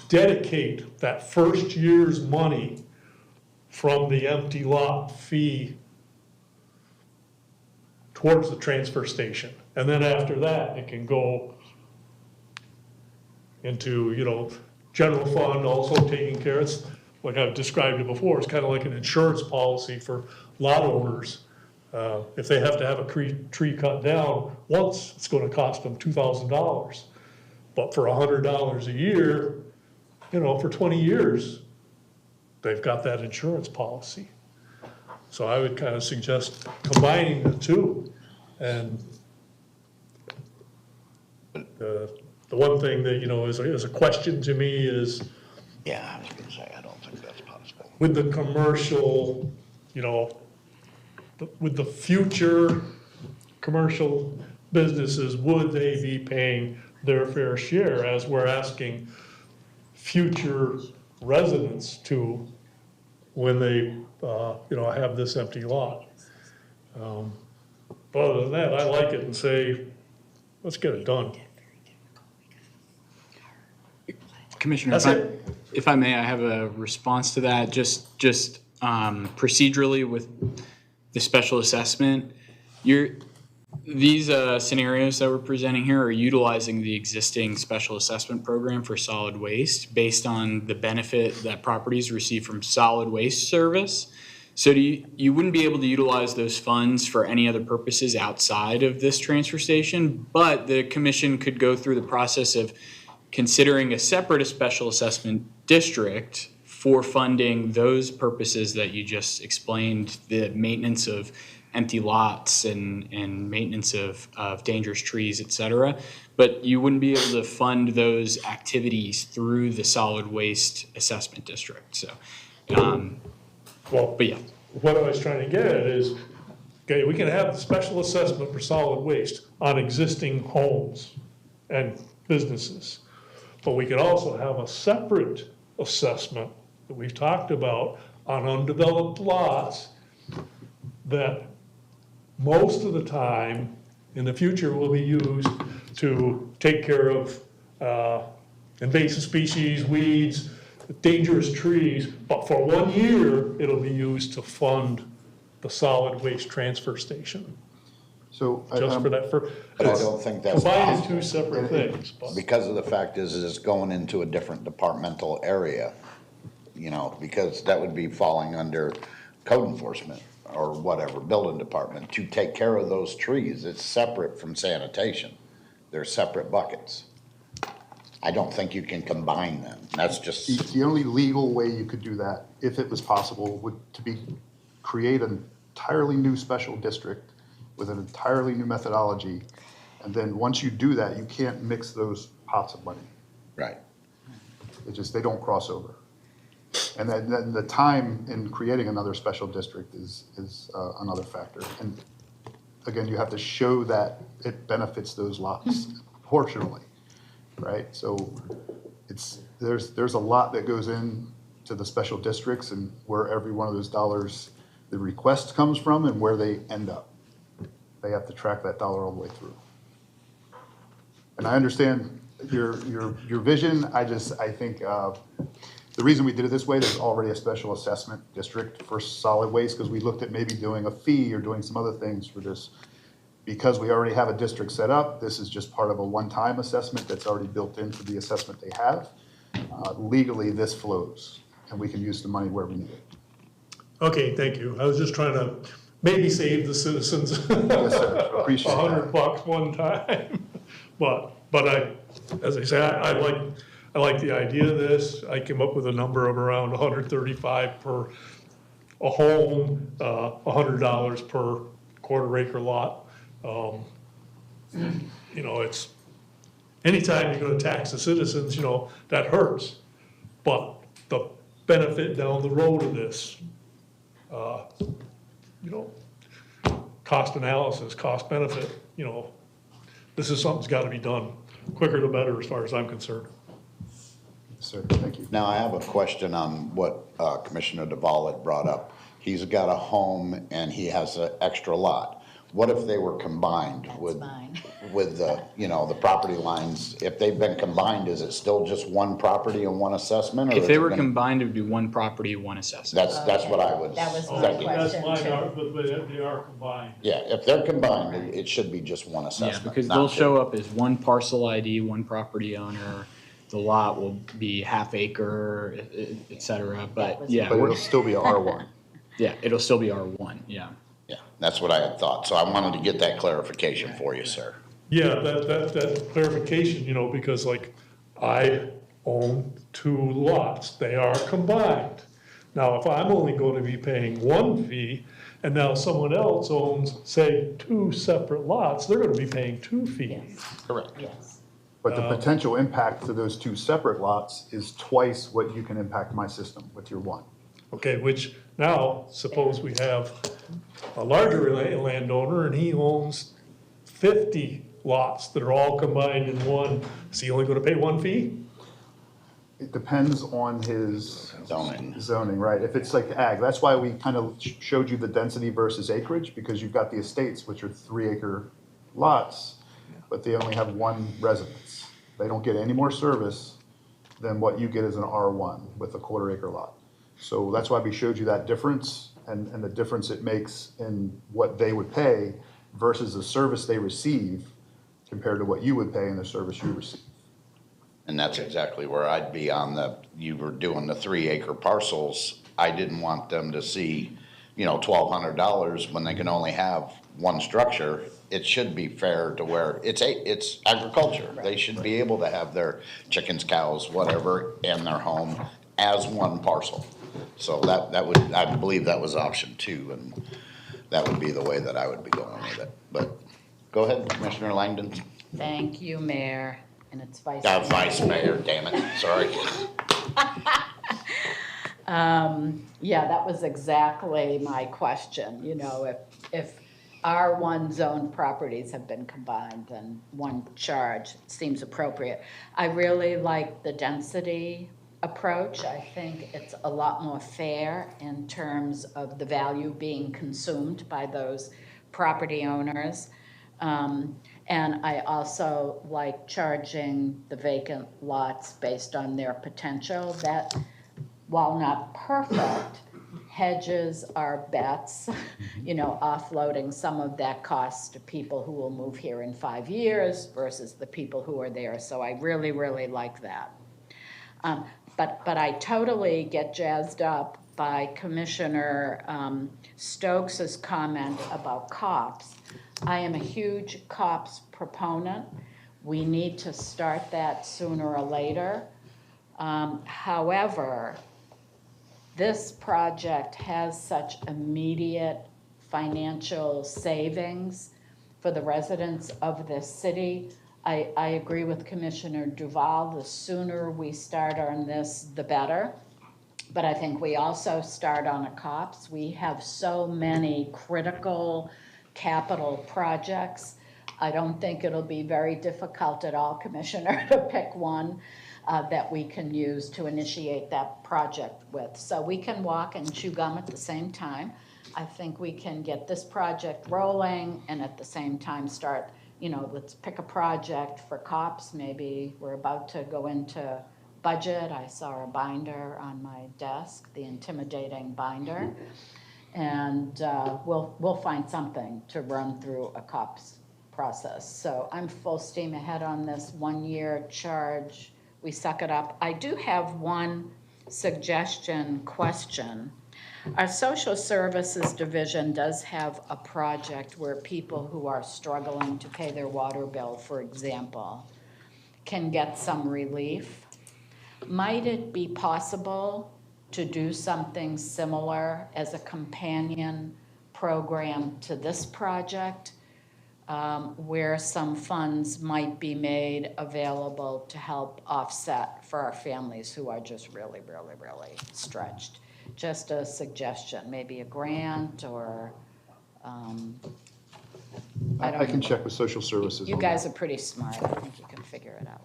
dedicate that first year's money from the empty lot fee towards the transfer station. And then after that, it can go into, general fund, also taking care, it's like I've described it before, it's kind of like an insurance policy for lot owners. If they have to have a tree cut down once, it's gonna cost them $2,000. But for $100 a year, for 20 years, they've got that insurance policy. So I would kind of suggest combining the two. And the one thing that, is a question to me is, Yeah, I was gonna say, I don't think that's possible. with the commercial, with the future commercial businesses, would they be paying their fair share as we're asking future residents to when they, have this empty lot? But other than that, I like it and say, let's get it done. Commissioner, That's it. if I may, I have a response to that. Just procedurally with the special assessment, these scenarios that we're presenting here are utilizing the existing special assessment program for solid waste based on the benefit that properties receive from solid waste service. So you wouldn't be able to utilize those funds for any other purposes outside of this transfer station, but the commission could go through the process of considering a separate special assessment district for funding those purposes that you just explained, the maintenance of empty lots and maintenance of dangerous trees, et cetera. But you wouldn't be able to fund those activities through the solid waste assessment district. So, but yeah. What I was trying to get at is, okay, we can have the special assessment for solid waste on existing homes and businesses. But we could also have a separate assessment that we've talked about on undeveloped lots that most of the time in the future will be used to take care of invasive species, weeds, dangerous trees. But for 1 year, it'll be used to fund the solid waste transfer station. So, Just for that, But I don't think that's combining possible. two separate things. But Because of the fact is it's going into a different departmental area, because that would be falling under code enforcement or whatever, building department, to take care of those trees. It's separate from sanitation. They're separate buckets. I don't think you can combine them. That's just, the only legal way you could do that, if it was possible, would to be create entirely new special district with an entirely new methodology. And then once you do that, you can't mix those pots of money. Right. It just, they don't cross over. And then the time in creating another special district is another factor. And again, you have to show that it benefits those lots proportionally, right? So there's a lot that goes in to the special districts and where every one of those dollars, the request comes from and where they end up. They have to track that dollar all the way through. And I understand your vision. I think the reason we did it this way, there's already a special assessment district for solid waste because we looked at maybe doing a fee or doing some other things for this. Because we already have a district set up, this is just part of a one-time assessment that's already built into the assessment they have. Legally, this flows, and we can use the money where we need it. Okay, thank you. I was just trying to maybe save the citizens Yes, sir. Appreciate that. $100 one time. But as I say, I like the idea of this. I came up with a number of around 135 per a home, $100 per quarter acre lot. It's, anytime you're gonna tax the citizens, that hurts. But the benefit down the road of this, cost analysis, cost benefit, this is something's gotta be done. Quicker the better as far as I'm concerned. Sir, thank you. Now, I have a question on what Commissioner Duval had brought up. He's got a home and he has an extra lot. What if they were combined with the, the property lines? If they've been combined, is it still just one property and one assessment? Or If is they it were gonna- combined, it would be one property, one assessment. That's what I was That was my thinking. question. That's mine, but they are combined. Yeah, if they're combined, it should be just one Yeah, assessment. because not they'll two. show up as one parcel ID, one property owner. The lot will be half acre, et cetera, but yeah. But it'll still be R1. Yeah, it'll still be R1, yeah. Yeah, that's what I had thought. So I wanted to get that clarification for you, sir. Yeah, that clarification, because like I own 2 lots, they are combined. Now, if I'm only going to be paying one fee and now someone else owns, say, 2 separate lots, they're gonna be paying 2 fees. Correct. Yes. But the potential impact to those 2 separate lots is twice what you can impact my system with your one. Okay, which now, suppose we have a larger landowner and he owns 50 lots that are all combined in one. Is he only gonna pay 1 fee? It depends on his Zoning, right? If it's like ag, that's why we kind of showed you the density versus acreage, because you've got the estates, which are 3-acre lots, but they only have 1 residence. They don't get any more service than what you get as an R1 with a quarter-acre lot. So that's why we showed you that difference and the difference it makes in what they would pay versus the service they receive compared to what you would pay in the service you receive. And that's exactly where I'd be on you were doing the 3-acre parcels. I didn't want them to see, $1,200 when they can only have 1 structure. It should be fair to where it's agriculture. They should be able to have their chickens, cows, whatever, in their home as 1 parcel. So I believe that was option 2, and that would be the way that I would be going with it. But go ahead, Commissioner Langdon. Thank you, Mayor, and it's Vice. Vice Mayor, damn it, sorry. Yeah, that was exactly my question, if R1 zoned properties have been combined, then 1 charge seems appropriate. I really like the density approach. I think it's a lot more fair in terms of the value being consumed by those property owners. And I also like charging the vacant lots based on their potential. That, while not perfect, hedges our bets, offloading some of that cost to people who will move here in 5 years versus the people who are there. So I really, really like that. But I totally get jazzed up by Commissioner Stokes's comment about COPS. I am a huge COPS proponent. We need to start that sooner or later. However, this project has such immediate financial savings for the residents of this city. I agree with Commissioner Duval, the sooner we start on this, the better. But I think we also start on a COPS. We have so many critical capital projects. I don't think it'll be very difficult at all, Commissioner, to pick one that we can use to initiate that project with. So we can walk and chew gum at the same time. I think we can get this project rolling and at the same time start, let's pick a project for COPS. Maybe we're about to go into budget. I saw a binder on my desk, the intimidating binder. And we'll find something to run through a COPS process. So I'm full steam ahead on this 1-year charge. We suck it up. I do have one suggestion question. Our social services division does have a project where people who are struggling to pay their water bill, for example, can get some relief. Might it be possible to do something similar as a companion program to this project, where some funds might be made available to help offset for our families who are just really, really, really stretched? Just a suggestion, maybe a grant or, I can check with social services. You on guys that. are pretty smart. I think you can figure it out.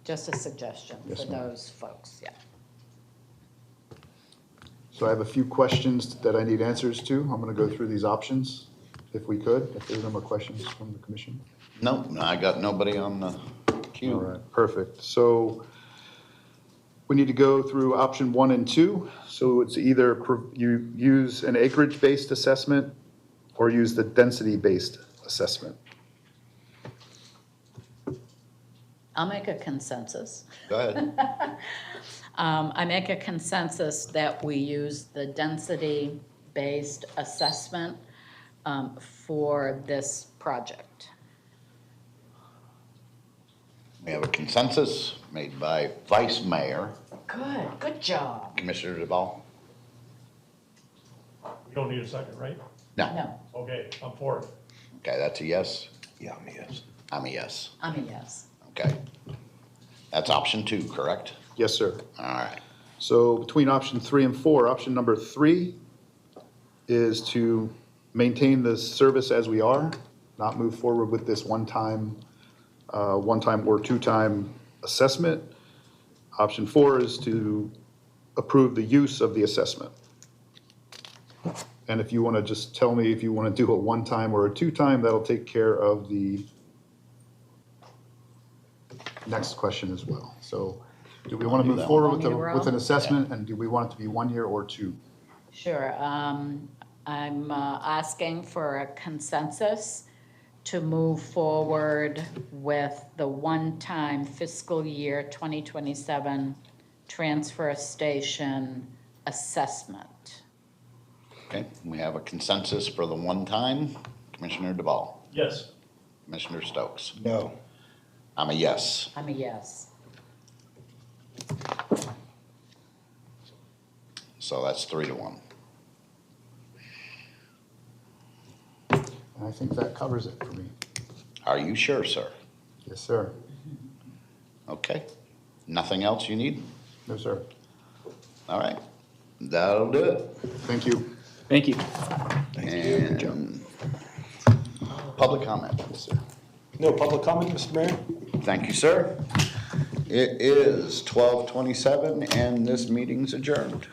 Just a suggestion Yes, for ma'am. those folks, yeah. So I have a few questions that I need answers to. I'm going to go through these options, if we could, if there are no more questions from the commission. No, I got nobody on the queue. All right, perfect. So we need to go through option 1 and 2. So it's either you use an acreage-based assessment or use the density-based assessment. I'll make a consensus. Go ahead. I make a consensus that we use the density-based assessment for this project. We have a consensus made by Vice Mayor, Good job. Commissioner DeVal. We don't need a second, right? No. Okay, I'm for it. Okay, that's a yes. Yeah, I'm a yes. I'm a yes. I'm a yes. Okay. That's option 2, correct? Yes, sir. All right. So between option 3 and 4, option number 3 is to maintain the service as we are, not move forward with this one-time or two-time assessment. Option 4 is to approve the use of the assessment. And if you want to just tell me if you want to do a one-time or a two-time, that'll take care of the next question as well. So do we want to move forward with an assessment, and do we want it to be 1 year or 2? Sure. I'm asking for a consensus to move forward with the one-time fiscal year 2027 transfer station assessment. Okay, we have a consensus for the one-time. Commissioner DeVal. Yes. Commissioner Stokes. No. I'm a yes. I'm a yes. So that's 3-1. And I think that covers it for me. Are you sure, sir? Yes, sir. Okay. Nothing else you need? No, sir. All right. That'll do it. Thank you. Thank you. And public comment, sir. No public comment, Mr. Mayor? Thank you, sir. It is 12:27 and this meeting's adjourned.